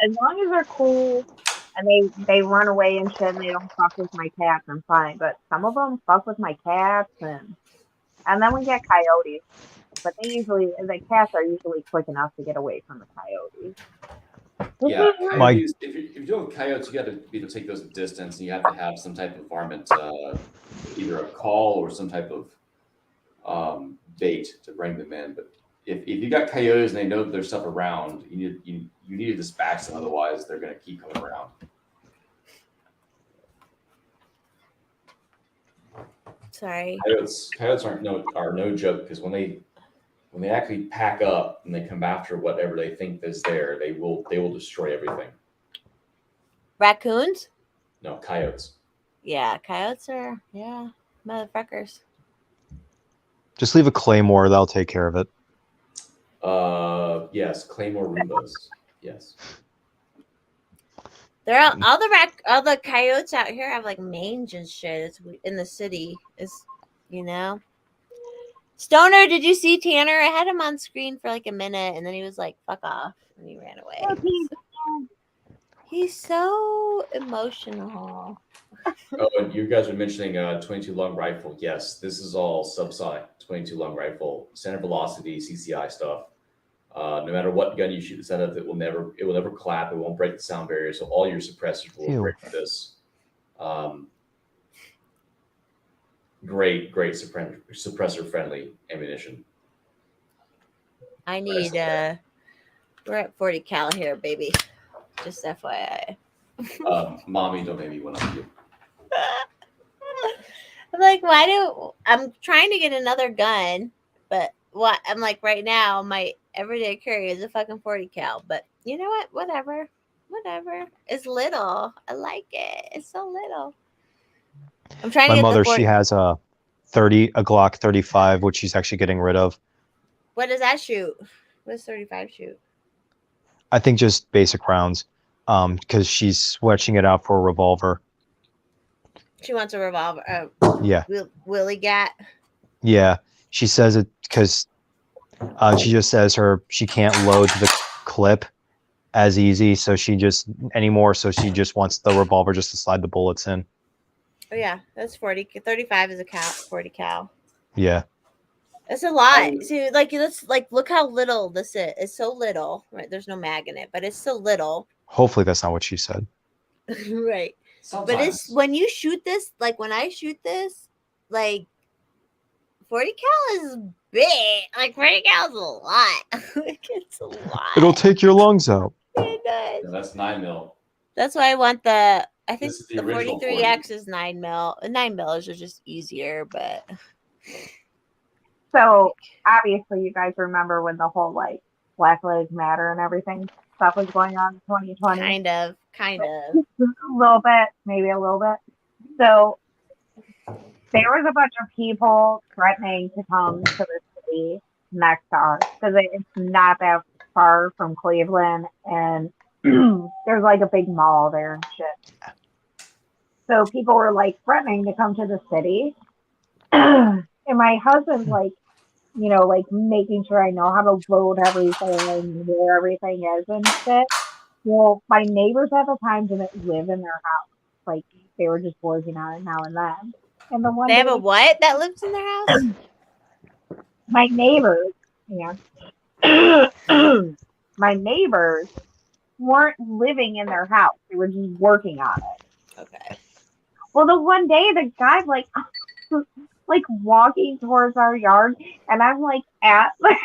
As long as they're cool and they run away and shit and they don't fuck with my cats, I'm fine. But some of them fuck with my cats, and then we get coyotes. But the cats are usually quick enough to get away from the coyotes. Yeah, My- coyotes, if you're doing coyotes, you got to be able to take those a distance, and you have to have some type of varmint, either a call or some type of bait to bring them in. But if you got coyotes and they know that there's stuff around, you need to dispatch them, otherwise they're going to keep coming around. Sorry. Coyotes are no joke because when they actually pack up and they come after whatever they think is there, they will destroy everything. Raccoons? No, coyotes. Yeah, coyotes are, motherfuckers. Just leave a claymore; that'll take care of it. Yes, Claymore Roombas. Yes. They're all the coyotes out here have like mange and shit. It's in the city. Stoner, did you see Tanner? I had him on screen for like a minute, and then he was like, "Fuck off," and he ran away. He's so emotional. Oh, and you guys are mentioning 22 long rifle. Yes, this is all subsonic 22 long rifle, center velocity, CCI stuff. No matter what gun you shoot this out of, it will never clap. It won't break the sound barrier. So all your suppressors will break this. Great suppressor friendly ammunition. I need we're at 40 cal here, baby. Just FYI. Mommy, don't make me one up you. I'm like, I'm trying to get another gun, but what I'm like right now, my everyday carry is a fucking 40 cal. But you know what? Whatever. It's little. I like it. It's so little. I'm trying to My get mother, the 40. she has a Glock 35, which she's actually getting rid of. What does that shoot? What does 35 shoot? I think just basic rounds, because she's switching it out for a revolver. She wants a revolver. Yeah, Willie Gat. yeah. She says it because she just says she can't load the clip as easy, so she just wants the revolver just to slide the bullets in. Oh yeah, that's 40. 35 is a cal. 40 cal. Yeah. That's a lot. See, look how little this is. It's so little, right? There's no mag in it, but it's so little, Hopefully that's not what she said. right? Sometimes. But it's when you shoot this, like when I shoot this, like 40 cal is big. Like 40 cal is a lot. Like, it's a lot. It'll take your lungs out. It does. No, that's 9mm. That's why I want I think This is the the original 43X is 9mm. 9mm are just easier, but So obviously, you guys remember when the whole like Black Lives Matter and everything stuff was going on in 2020. kind of. A little bit, maybe a little bit. So there was a bunch of people threatening to come to the city next to us because it's not that far from Cleveland, and there's like a big mall there and shit. So people were like threatening to come to the city, and my husband's like, you know, like making sure I know how to load everything and where everything is and shit. Well, my neighbors at the time didn't live in their house. Like they were just working on it now and then. And the one They day, have a what that lives in their house? my neighbors, yeah, my neighbors weren't living in their house. They were just working on it. Okay. Well, the one day the guy's like, like walking towards our yard, and I'm like at like,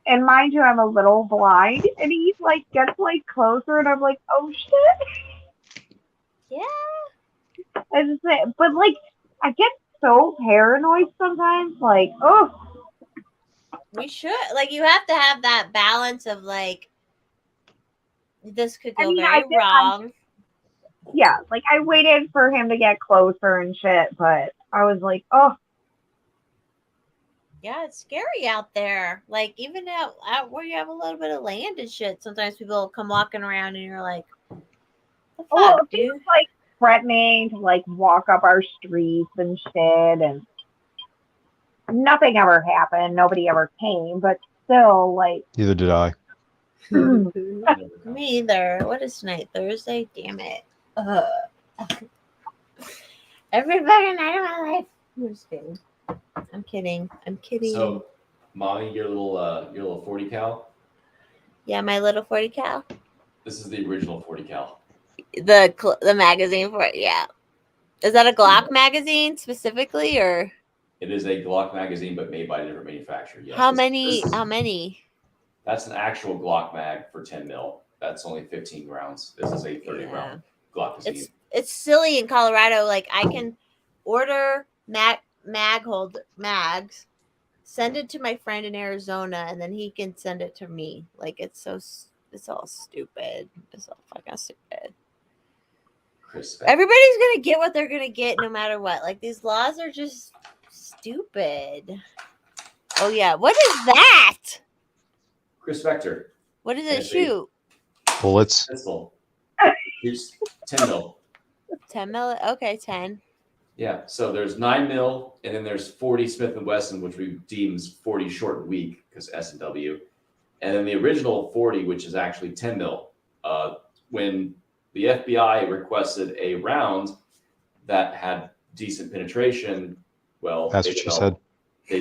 and mind you, I'm a little blind, and he's like gets like closer, and I'm like, oh shit. Yeah. I just say, but like, I get so paranoid sometimes. Like, oh, We should like you have to have that balance of like this could go I very did, wrong. yeah, like I waited for him to get closer and shit, but I was like, oh, Yeah, it's scary out there. Like even out where you have a little bit of land and shit, sometimes people will come walking around and you're like, the fuck, well, he dude? was like threatening to like walk up our streets and shit, and nothing ever happened. Nobody ever came, but still, like, Neither did I. Me either. What is tonight? Thursday? Damn it. Every fucking night of my life. I'm just kidding. I'm kidding. I'm kidding. So, Mommy, your little 40 cal. Yeah, my little 40 cal. This is the original 40 cal. The magazine for it. Yeah. Is that a Glock magazine specifically, or It is a Glock magazine, but made by a different manufacturer. Yes. how This- many? this- How many? That's an actual Glock mag for 10 mil. That's only 15 rounds. This is a 30 round Glock magazine. It's silly in Colorado. Like I can order mags, send it to my friend in Arizona, and then he can send it to me. Like it's all stupid. It's all fucking stupid. Chris, Everybody's gonna get what they're gonna get no matter what. Like these laws are just stupid. Oh yeah, what is that? Chris Vector, What does it Tennessee. shoot? Bullets. pistol. Here's 10 mil. 10 mil. Okay, 10. Yeah, so there's 9 mil, and then there's 40 Smith & Wesson, which we deem as 40 short and weak because S&W. And then the original 40, which is actually 10 mil. When the FBI requested a round that had decent penetration, well, That's what she said. They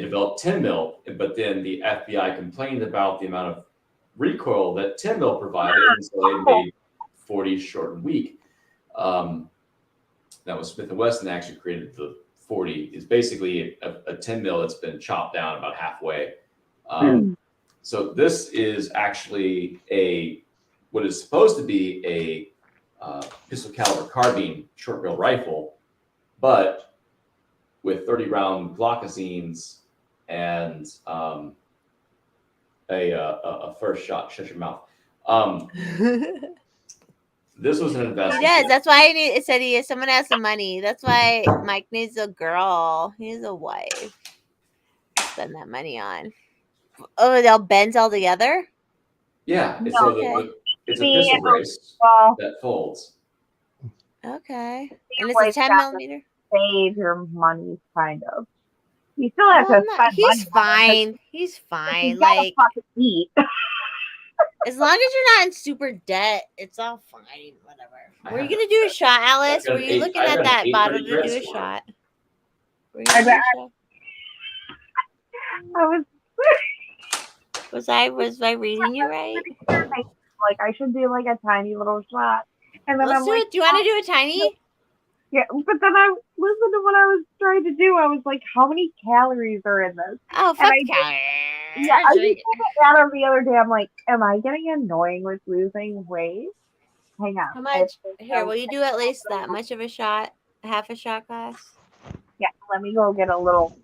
developed 10 mil, but then the FBI complained about the amount of recoil that 10 mil provided, and so they made 40 short and weak. That was Smith & Wesson actually created the 40. Is basically a 10 mil that's been chopped down about halfway. So this is actually what is supposed to be a pistol caliber carbine short barrel rifle, but with 30 round Glockazines and a first shot shut your mouth. This was an He investment. does. That's why it said someone has some money. That's why Mike needs a girl. He needs a wife to spend that money on. Oh, they'll bend all together? Yeah, it's, No, it's a pistol brace well, that folds. Okay. And it's a like 10 that. millimeter? save your money, kind of. You still have Well, to spend money. he's on it, fine. He's 'cause fine. You gotta Like, fucking eat. as long as you're not in super debt, it's all fine. Whatever. Were you going to do a shot, Alice? got Were an you eight- looking I at got an that 830 bottle to do a credit score. shot? Were you I gonna do bet- a shot? I was Was I reading you right? like, I should do like a tiny little shot. And then Let's I'm do like, it. Do you want to do a tiny? yeah, but then I listened to what I was trying to do. I was like, how many calories are in this? Oh, fuck I calories. Yeah, I just said that out the other day. I'm like, am I getting annoying with losing weight? Hang on. How much? Here, will you do at least that much of a shot? Half a shot glass? Yeah, let me go get a little.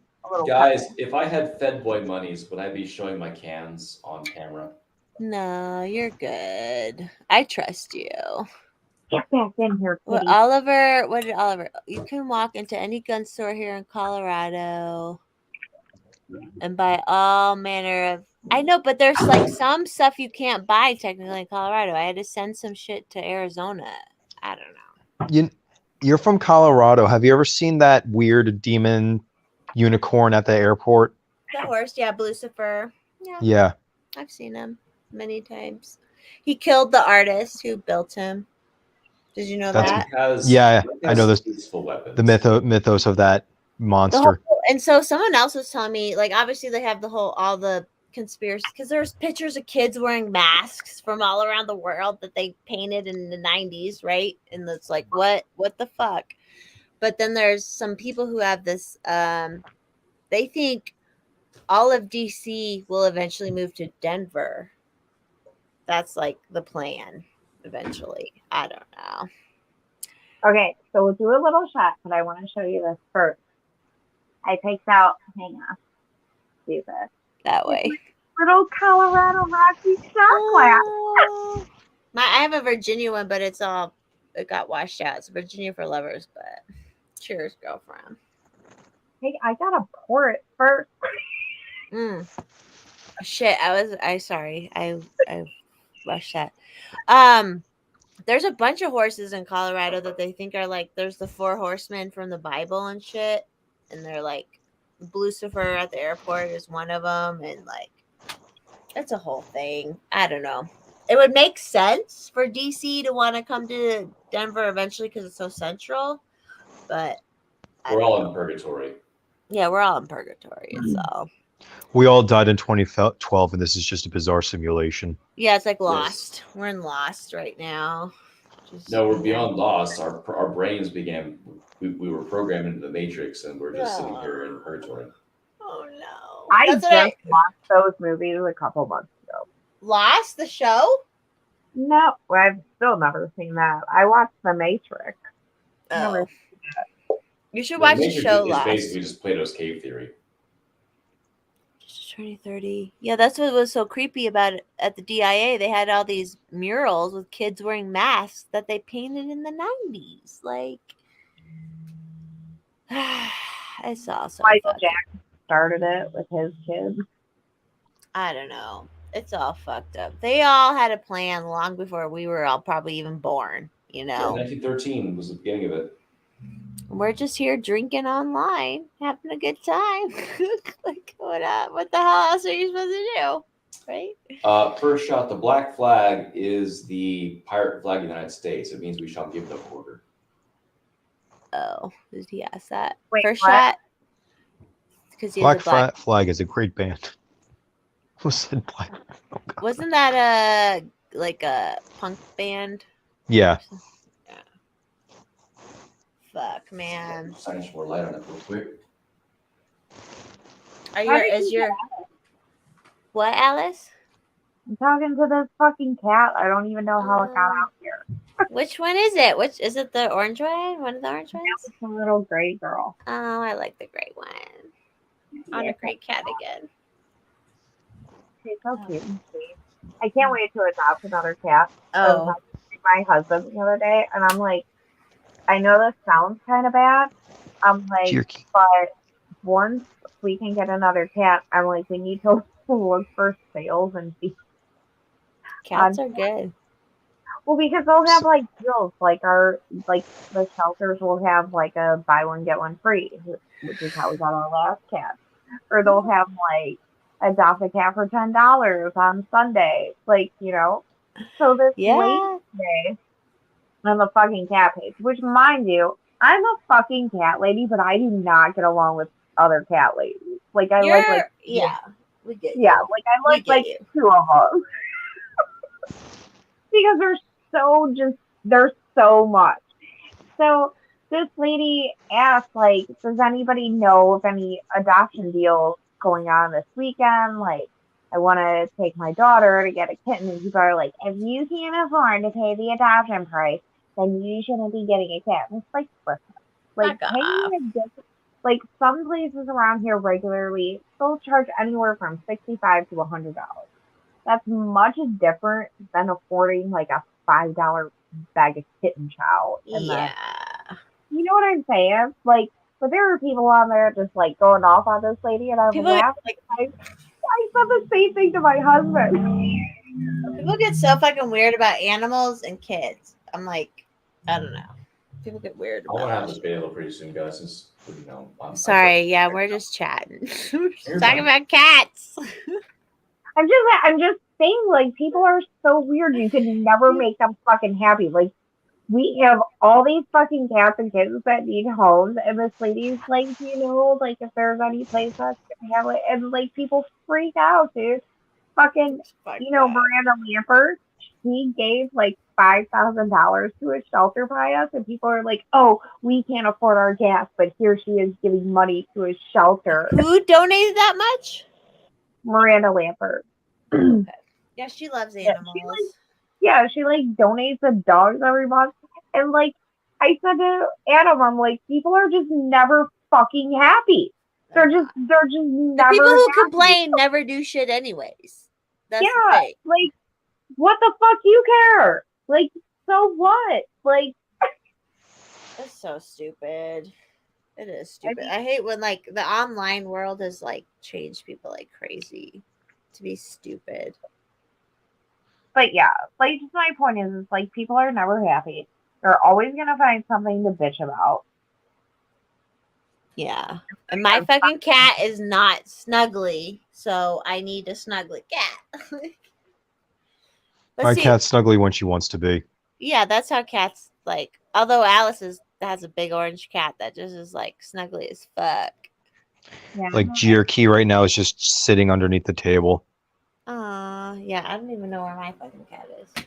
Guys, if I had Fed Boy monies, would I be showing my cans on camera? No, you're good. I trust you. Get back in here, What kitty. what did Oliver? You can walk into any gun store here in Colorado and buy all manner of. I know, but there's like some stuff you can't buy technically in Colorado. I had to send some shit to Arizona. I don't know. You're from Colorado. Have you ever seen that weird demon unicorn at the airport? The horse, yeah, Lucifer. Yeah, Yeah. I've seen him many times. He killed the artist who built him. Did you know That's- that? Yeah, I know this. Useful weapons. The mythos of that monster. And so someone else was telling me, like, obviously they have all the conspiracy, because there's pictures of kids wearing masks from all around the world that they painted in the 90s, right? And it's like, what the fuck? But then there's some people who have this, they think all of DC will eventually move to Denver. That's like the plan eventually. I don't know. Okay, so we'll do a little shot, but I want to show you this first. I picked out, hang on, do this. That way. Little Colorado Rocky shot glass. Oh. I have a Virginia one, but it got washed out. It's Virginia for lovers, but cheers, girlfriend. Hey, I gotta pour it first. Shit, I rushed that. There's a bunch of horses in Colorado that they think are like, there's the 4 horsemen from the Bible and shit, and they're like, Lucifer at the airport is one of them, and like, it's a whole thing. I don't know. It would make sense for DC to want to come to Denver eventually because it's so central, but We're all in purgatory. yeah, we're all in purgatory. So We all died in 2012, and this is just a bizarre simulation. yeah, it's like Lost. We're in Lost right now. No, we're beyond Lost. Our brains began. We were programmed into the Matrix, and we're just sitting here in purgatory. Oh no! I That's just what watched those movies a couple months ago. Lost the show. No, I've still never seen that. I watched The Matrix. Never. You should watch the Matrix show is Lost. basically just Plato's cave theory. 2030. Yeah, that's what was so creepy about it at the DIA. They had all these murals with kids wearing masks that they painted in the 90s. Like, it's awesome. Michael Jackson started it with his kids. I don't know. It's all fucked up. They all had a plan long before we were all probably even born, you Yeah, know. 1913 was the beginning of it. We're just here drinking online, having a good time. Like, what the hell else are you supposed to do? Right? First shot, the black flag is the pirate flag of the United States. It means we shall give no quarter. Oh, did he ask that? Wait, First what? shot? Because he Black was a black. Flag is a great band. Who said Black? Oh, God. Wasn't that like a punk band? Yeah. Fuck, man. Shine some more light on it real quick. What, Alice? I'm talking to this fucking cat. I don't even know how it got out here. Which one is it? Which is it? The orange one? One of the orange ones? It's a little gray girl. Oh, I like the gray one. On a great cat again. She's so cute and sweet. I can't wait to adopt another cat. I was Oh, talking to my husband the other day, and I'm like, I know this sounds kind of bad. I'm like, Jerky. but once we can get another cat, I'm like, we need to look for sales and see. cats are good. Well, because they'll have like deals, like the shelters will have like a buy one get one free, which is how we got our last cat. Or they'll have like adopt a cat for $10 on Sunday, like, you know. So this Yeah. lady today on the fucking cat page, which mind you, I'm a fucking cat lady, but I do not get along with other cat ladies. Like I like yeah, we get yeah, you. like I like We get you. 2 of them because there's so much. So this lady asked, like, does anybody know of any adoption deals going on this weekend? Like, I want to take my daughter to get a kitten, and people are like, if you can't afford to pay the adoption price, then you shouldn't be getting a cat. And it's like, listen, like, Fuck paying off. a gift. Like, some places around here regularly, they'll charge anywhere from $65 to $100. That's much different than affording, like, a $5 bag of kitten chow. And then, Yeah. you know what I'm saying? Like, but there are people on there just, like, going off on this lady, and I'm People laughing. like I said the same thing to my husband. people get so fucking weird about animals and kids. I'm like, I don't know. People get weird I want to about have it. this beta pretty soon, guys. Since you know, Sorry, yeah, we're just chatting. We're just You're talking fine. about cats. I'm just saying, like, people are so weird. You can never make them fucking happy. Like, we have all these fucking cats and kittens that need homes, and this lady's like, like if there's any place that's gonna have it, and like people freak out, dude. Fucking, Fuck Miranda Lambert, she gave like $5,000 to a shelter by us, and people are like, oh, we can't afford our gas, but here she is giving money to a shelter. Who donated that much? Miranda Lambert. Yeah, she loves Yeah, animals. she like donates the dogs every month. And like I said to Adam, I'm like, people are just never fucking happy. They're just The never people who happy. complain never do shit anyways. That's the Yeah, thing. like what the fuck you care? Like, so what? Like, It's so stupid. It is stupid. I hate when like the online world has like changed people like crazy to be stupid. but yeah, like just my point is like people are never happy. They're always gonna find something to bitch about. Yeah. And my fucking cat is not snuggly, so I need a snuggly cat. But My see, cat's snuggly when she wants to be. yeah, that's how cats like. Although Alice has a big orange cat that just is like snuggly as fuck. Yeah. Like Key right now is just sitting underneath the table. Yeah, I don't even know where my fucking cat is.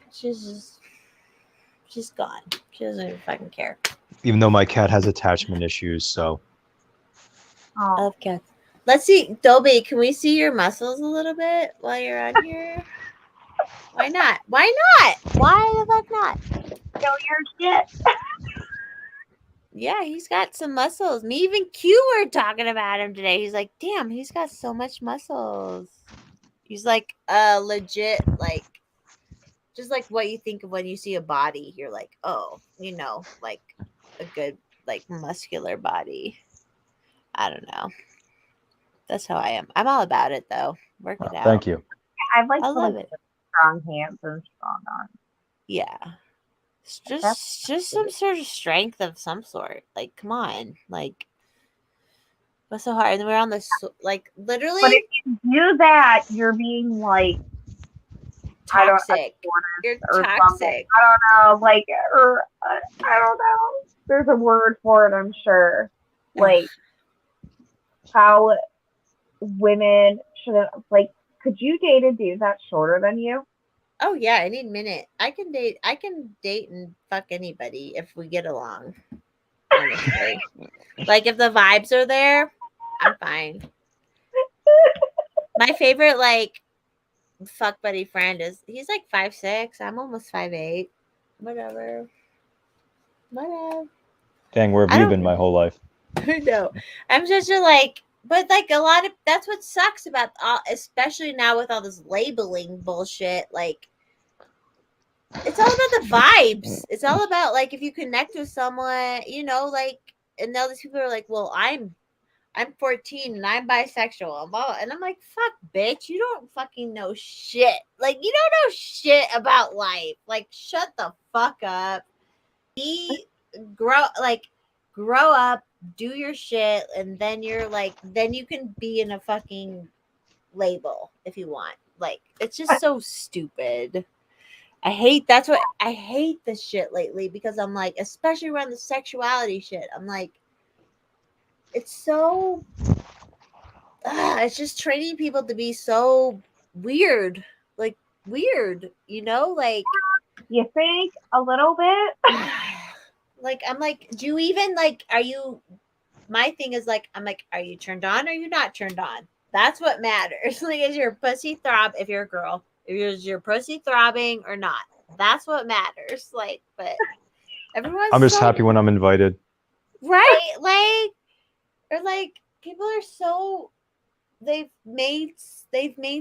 She's gone. She doesn't even fucking care. Even though my cat has attachment issues, so I Oh. love cats. Let's see, Dolby, can we see your muscles a little bit while you're on here? Why not? Why not? Why the fuck not? Know your shit. Yeah, he's got some muscles. Me even Q were talking about him today. He's like, damn, he's got so much muscles. He's like legit, like just like what you think of when you see a body. You're like, oh, like a good like muscular body. I don't know. That's how I am. I'm all about it though. Work it out. thank you. I like I love it. strong hands and strong arms. Yeah. It's just some sort of strength of some sort. Like, come on. Like, what's so hard? And we're on this, like, literally But if you do that, you're being like toxic. You're or toxic. something. I don't know, like, or I don't know. There's a word for it, I'm sure. Like how women should like. Could you date a dude that's shorter than you? Oh yeah, any minute. I can date and fuck anybody if we get along. Honestly. Like if the vibes are there, I'm fine. My favorite like fuck buddy friend he's like 5'6". I'm almost 5'8". Whatever. Dang, where I have you don't- been my whole life? No. I'm just like but like a lot of that's what sucks about especially now with all this labeling bullshit, like it's all about the vibes. It's all about like if you connect with someone, like and all these people are like, well, I'm 14 and I'm bisexual. And I'm like, fuck bitch, you don't fucking know shit. Like you don't know shit about life. Like shut the fuck up. Grow up, do your shit, and then then you can be in a fucking label if you want. Like it's just so stupid. I hate this shit lately because I'm like, especially around the sexuality shit. I'm like, it's so, it's just training people to be so weird, like weird, like. You think a little bit? Like I'm like, do you even like? Are you? My thing is like, I'm like, are you turned on or are you not turned on? That's what matters. Like, is your pussy throb if you're a girl? Is your pussy throbbing or not? That's what matters. Like, but everyone's I'm just happy when I'm invited. right? Like, or like people are so they've made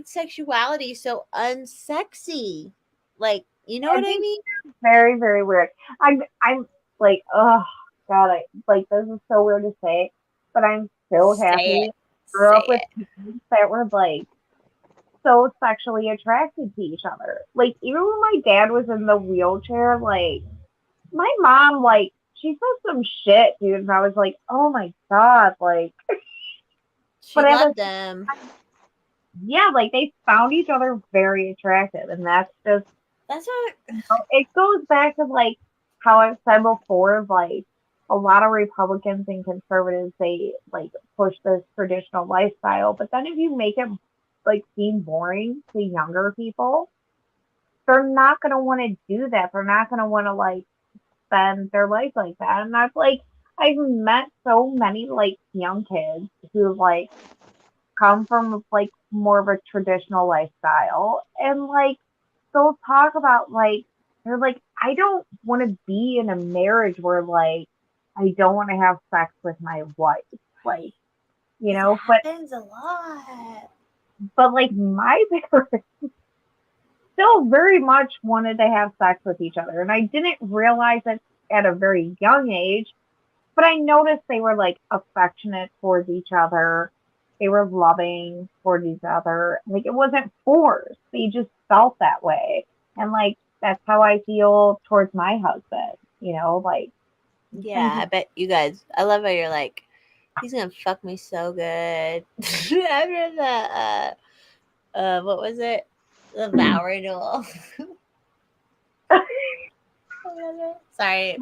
sexuality so unsexy. Like, you know what I mean? Very, very weird. I'm like, oh god, this is so weird to say, but I'm so happy I grew up with people that were like so sexually attracted to each other. Like even when my dad was in the wheelchair, like my mom, like she said some shit, dude, and I was like, oh my god, like, She But I loved was- them. yeah, like they found each other very attractive, and that's just That's what. it goes back to like how I've said before, like a lot of Republicans and conservatives they like push this traditional lifestyle, but then if you make it like seem boring to younger people, they're not gonna want to do that. They're not gonna want to like spend their life like that. And I've met so many like young kids who like come from like more of a traditional lifestyle and like they'll talk about like they're like I don't want to be in a marriage where like I don't want to have sex with my wife, like you know, It but happens a lot. like my parents still very much wanted to have sex with each other, and I didn't realize it at a very young age, but I noticed they were like affectionate towards each other. They were loving towards each other. Like it wasn't forced. They just felt that way. And like that's how I feel towards my husband. You know, like Yeah, I bet you guys. I love how you're like, he's gonna fuck me so good. After the what was it? The vow renewal. Sorry,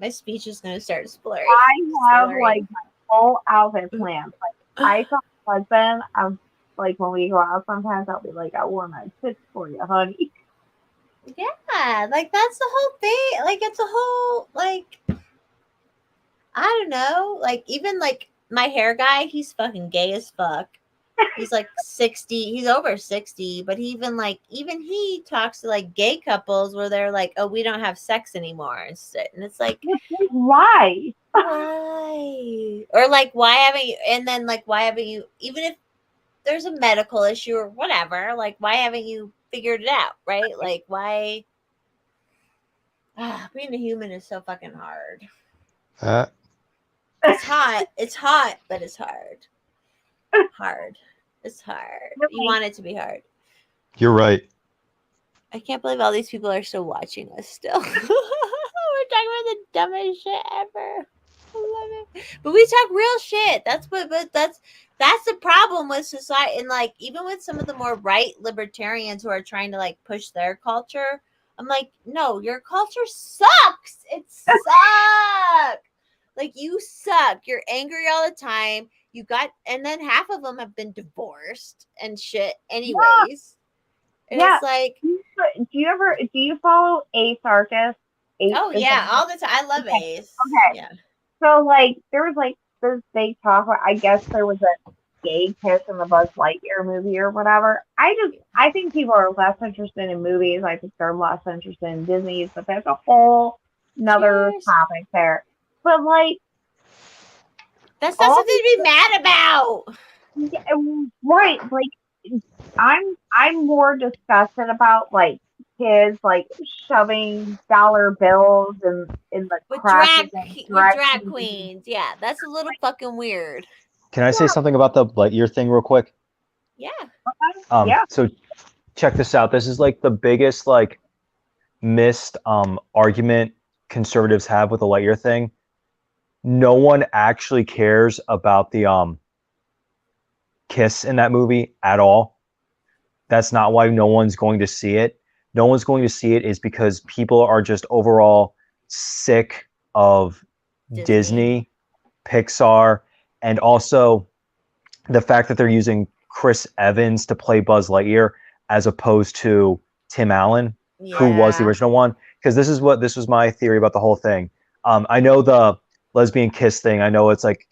my speech is gonna start slurring. I have like my whole outfit planned. Like I tell my husband, I'm like when we go out sometimes I'll be like, I wore my tits for you, honey. Yeah, like that's the whole thing. Like it's a whole like I don't know. Like even like my hair guy, he's fucking gay as fuck. He's like 60. He's over 60, but even he talks to like gay couples where they're like, "Oh, we don't have sex anymore." And it's like, Why? why? Or like, why haven't you? And then like, why haven't you? Even if there's a medical issue or whatever, like, why haven't you figured it out? Right? Like, why? Being a human is so fucking hard. It's hot. It's hot, but it's hard. Hard. It's hard. You want it to be hard. You're right. I can't believe all these people are still watching us still. We're talking about the dumbest shit ever. I love it. But we talk real shit. That's the problem with society, and like even with some of the more right libertarians who are trying to like push their culture. I'm like, no, your culture sucks. It sucks. Like you suck. You're angry all the time. And then half of them have been divorced and shit anyways. And Yeah. it's like, Do you follow Ace Arcus? oh yeah, all the time. I love Okay. Ace. Okay. Yeah. So like there was like this big talk about, I guess there was a gay kiss in the Buzz Lightyear movie or whatever. I think people are less interested in movies. I think they're less interested in Disney's, but that's a whole another Cheers. topic there. But like That's not all something to be mad about. yeah, right, like I'm more disgusted about like kids like shoving dollar bills in the With crotches drag queens. Yeah, that's a little fucking weird. Can I say something about the Lightyear thing real quick? Yeah. Yeah. So check this out. This is like the biggest like missed argument conservatives have with the Lightyear thing. No one actually cares about the kiss in that movie at all. That's not why no one's going to see it. No one's going to see it is because people are just overall sick of Disney, Pixar, and also the fact that they're using Chris Evans to play Buzz Lightyear as opposed to Tim Allen, who was the original one. Because this was my theory about the whole thing. I know the lesbian kiss thing. I know it's like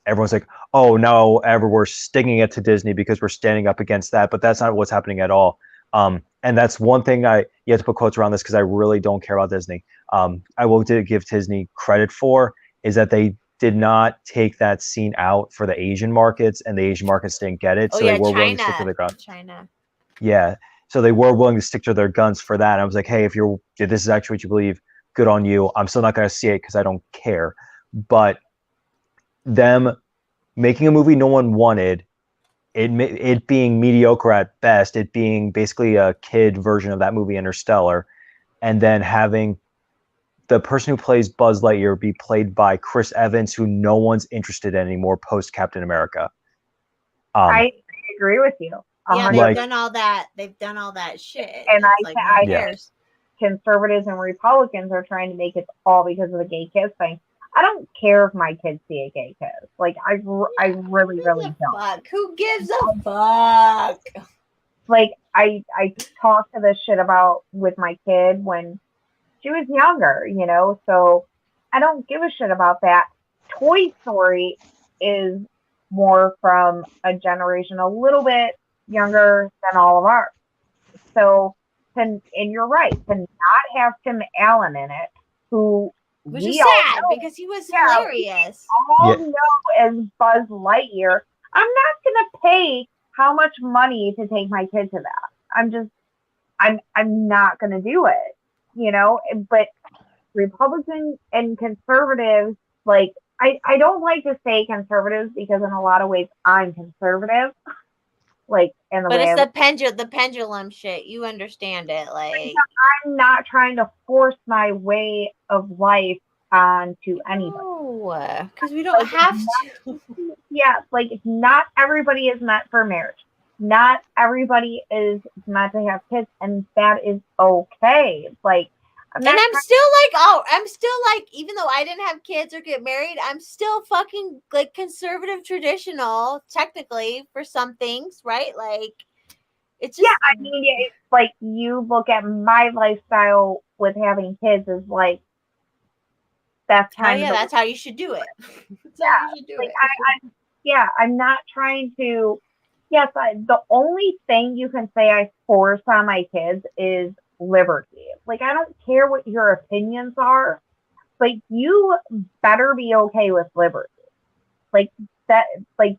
everyone's like, oh no, we're sticking it to Disney because we're standing up against that, but that's not what's happening at all. And that's one thing you have to put quotes around this because I really don't care about Disney. I will give Disney credit for is that they did not take that scene out for the Asian markets, and the Asian markets didn't get it, so they were willing to stick to their guns. China. Yeah, so they were willing to stick to their guns for that. And I was like, hey, if this is actually what you believe, good on you. I'm still not going to see it because I don't care. But them making a movie no one wanted, it being mediocre at best, it being basically a kid version of that movie Interstellar, and then having the person who plays Buzz Lightyear be played by Chris Evans, who no one's interested in anymore post Captain America. I agree with you. Yeah, 100%. they've Like- done all that. They've done all that shit. And It's like, no one Yeah. cares. Conservatives and Republicans are trying to make it all because of the gay kiss thing. I don't care if my kids see a gay kiss. Like, I really, Who really gives a don't. fuck? Who gives a fuck? Like, I talked to this shit about with my kid when she was younger, you know, so I don't give a shit about that. Toy Story is more from a generation a little bit younger than all of ours. So, and you're right, to not have Tim Allen in it, who Which we is all sad know, because he was Yeah. hilarious. all Yeah. know as Buzz Lightyear. I'm not gonna pay how much money to take my kid to that. I'm not gonna do it, you know. But Republicans and conservatives, like, I don't like to say conservatives because in a lot of ways I'm conservative. Like, in the But way it's of, the pendulum shit. You understand it, like I'm not trying to force my way of life onto anybody. no, because we don't Like, have to. Yeah, like, not everybody is meant for marriage. Not everybody is meant to have kids, and that is okay. Like, I'm And not I'm still like, even though I didn't have kids or get married, I'm still fucking like conservative traditional, technically, for some things, right? Like, it's just Yeah, I mean, it's like you look at my lifestyle with having kids is like that's oh kind yeah, of that's how you should do it. That's how you should do like it. I'm not trying to. Yes, the only thing you can say I force on my kids is liberty. Like, I don't care what your opinions are, but you better be okay with liberty. Like that, like,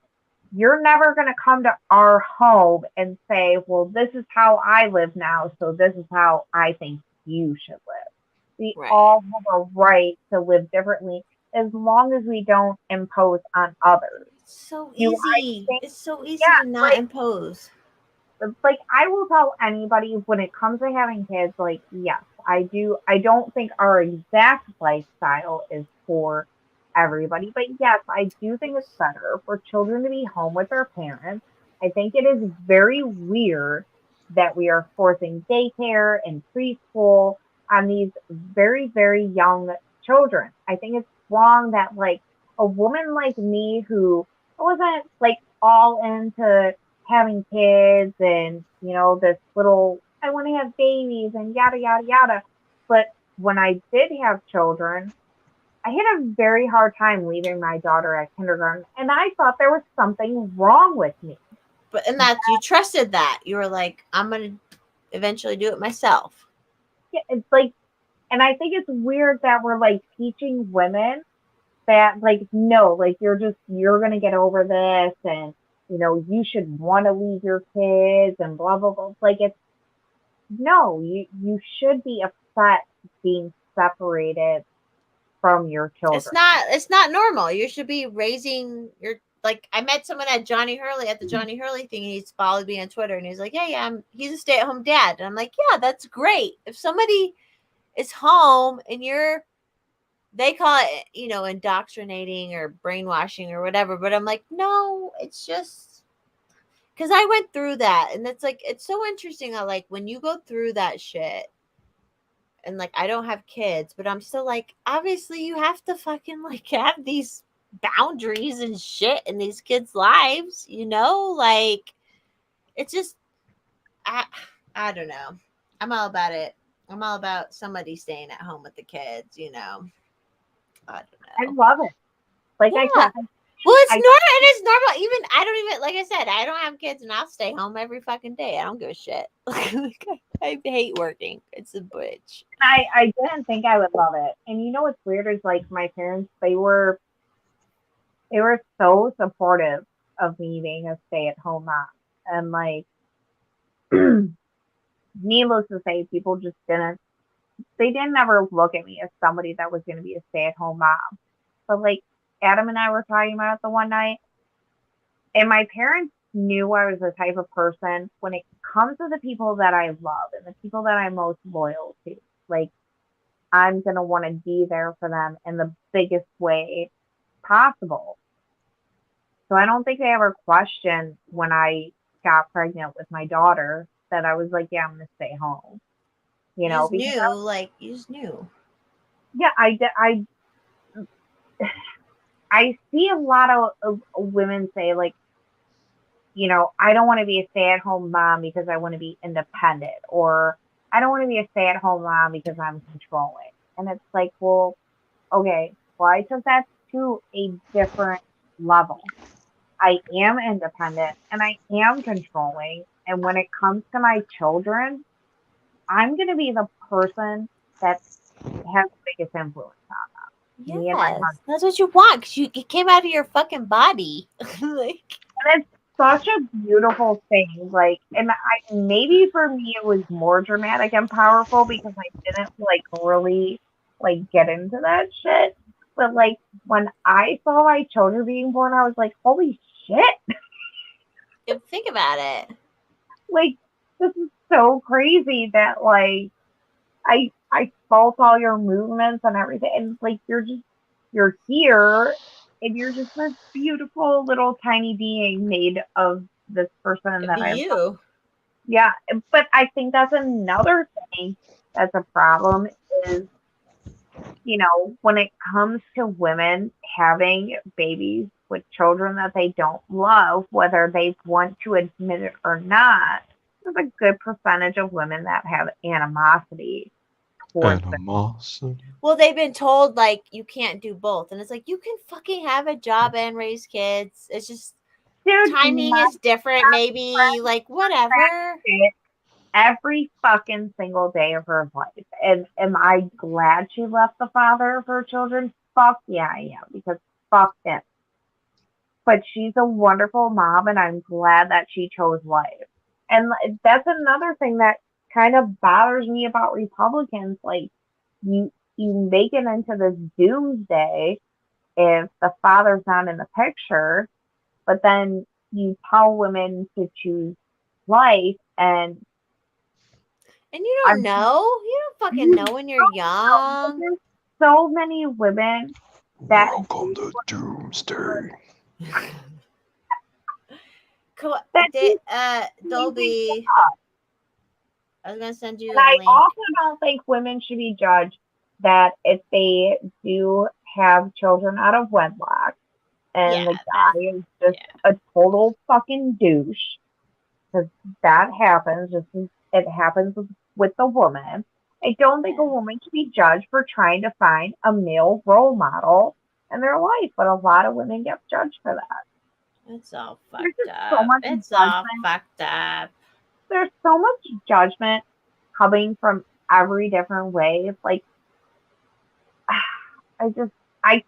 you're never going to come to our home and say, well, this is how I live now, so this is how I think you should live. We Right. all have a right to live differently as long as we don't impose on others. It's so Do I easy. think- It's so easy Yeah, to not like- impose. Like, I will tell anybody when it comes to having kids, like, yes, I do. I don't think our exact lifestyle is for everybody, but yes, I do think it's better for children to be home with their parents. I think it is very weird that we are forcing daycare and preschool on these very, very young children. I think it's wrong that, like, a woman like me who wasn't like all into having kids and, you know, this little, I want to have babies and yada, yada, yada. But when I did have children, I had a very hard time leaving my daughter at kindergarten, and I thought there was something wrong with me. But and that you trusted that. You were like, I'm gonna eventually do it myself. Yeah, it's like, and I think it's weird that we're like teaching women that, like, no, like, you're going to get over this, and, you know, you should want to leave your kids and blah, blah, blah. Like, it's, no, you should be upset being separated from your children. It's not normal. You should be raising your, like, I met someone at Johnny Hurley at the Johnny Hurley thing, and he's followed me on Twitter, and he's like, yeah, he's a stay-at-home dad. And I'm like, yeah, that's great. If somebody is home and they call it, you know, indoctrinating or brainwashing or whatever, but I'm like, no, it's just because I went through that, and it's like, it's so interesting how, like, when you go through that shit, and, like, I don't have kids, but I'm still like, obviously you have to fucking, like, have these boundaries and shit in these kids' lives, you know? Like, it's just, I don't know. I'm all about it. I'm all about somebody staying at home with the kids, you know? I I don't know. love it. Like, Yeah. I said, Well, it's I- normal. And it's normal. Even I don't even, like I said, I don't have kids, and I'll stay home every fucking day. I don't give a shit. I hate working. It's a bitch. I didn't think I would love it. And you know what's weird is, like, my parents, they were so supportive of me being a stay-at-home mom. And, like, needless to say, people just they didn't ever look at me as somebody that was going to be a stay-at-home mom. But, like, Adam and I were talking about it the one night, and my parents knew I was the type of person, when it comes to the people that I love and the people that I'm most loyal to, like, I'm going to want to be there for them in the biggest way possible. So I don't think they ever questioned when I got pregnant with my daughter that I was like, yeah, I'm going to stay home. You You know, just because knew, like, you just knew. yeah, I see a lot of women say like, you know, I don't want to be a stay-at-home mom because I want to be independent, or I don't want to be a stay-at-home mom because I'm controlling. And it's like, well, okay, well, I took that to a different level. I am independent and I am controlling. And when it comes to my children, I'm going to be the person that has the biggest influence on them. Me and my Yes, husband. that's what you want, because it came out of your fucking body. Like, And it's such a beautiful thing. Like, and maybe for me it was more dramatic and powerful because I didn't like really like get into that shit. But like when I saw my children being born, I was like, holy shit! think about it. Like, this is so crazy that like I felt all your movements and everything, and like you're here and you're just this beautiful little tiny being made of this person that I You. yeah, but I think that's another thing that's a problem is, you know, when it comes to women having babies with children that they don't love, whether they want to admit it or not, there's a good percentage of women that have animosity towards them. Animosity. Well, they've been told, like, you can't do both. And it's like, you can fucking have a job and raise kids. It's just Dude, timing my is different, maybe. Like, whatever. shit every fucking single day of her life. And am I glad she left the father of her children? Fuck yeah, I am, because fuck him. But she's a wonderful mom, and I'm glad that she chose life. And that's another thing that kind of bothers me about Republicans. Like, you make it into this doomsday if the father's not in the picture, but then you tell women to choose life, and And you don't know. You don't fucking know when you're young. there's so many women that Welcome to Doomsday. Dolby. I was gonna send you and a I link. also don't think women should be judged that if they do have children out of wedlock and the guy is just a total fucking douche, because that happens just as it happens with the woman. I don't think a woman should be judged for trying to find a male role model in their life, but a lot of women get judged for that. It's all fucked There's up. so much It's all judgment. fucked up. There's so much judgment coming from every different way. It's like, I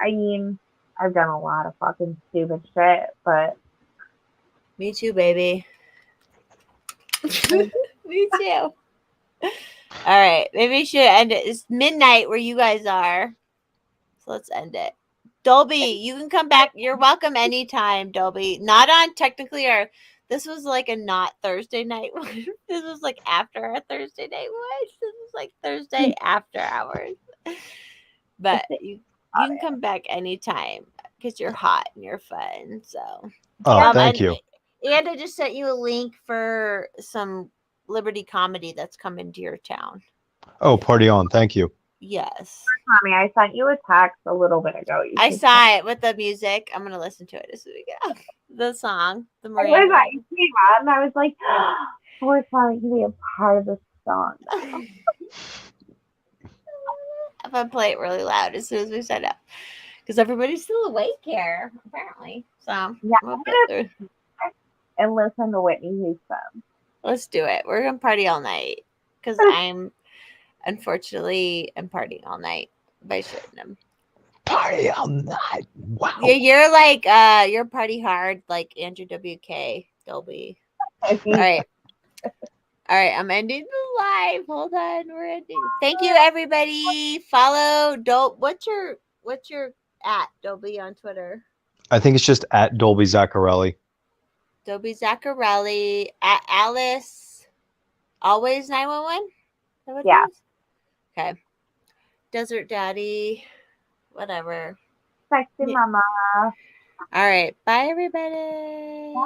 mean, I've done a lot of fucking stupid shit, but Me too, baby. Me too. All right, maybe we should end it. It's midnight where you guys are, so let's end it. Dolby, you can come back. You're welcome anytime, Dolby. Not on technically our. This was like a not Thursday night one. This was like after our Thursday night one. This was like Thursday after hours. But you can come back anytime because you're hot and you're fun. So. Thank you. And I just sent you a link for some Liberty comedy that's coming to your town. Oh, party on. Thank you. Yes. Tommy, I sent you a text a little bit ago. I saw it with the music. I'm going to listen to it as we go. The song. The Miranda. I came out and I was like, oh, it's fun to be a part of this song. I'm going to play it really loud as soon as we set up. Because everybody's still awake here, apparently. So, yeah, and listen to Whitney Houston. Let's do it. We're going to party all night. Because I'm partying all night by Shittenham. Party all night. Wow. Yeah, you're like, you're party hard like Andrew WK, Dolby. All right. All right, I'm ending the live. Hold on, we're ending. Thank you, everybody. Follow Dolby. What's your at Dolby on Twitter? I think it's just at Dolby Zaccarelli. Dolby Zaccarelli at Alice. Always 911. Yeah. Okay. Desert Daddy, whatever. Sexy Yeah. mama. All right. Bye, everybody.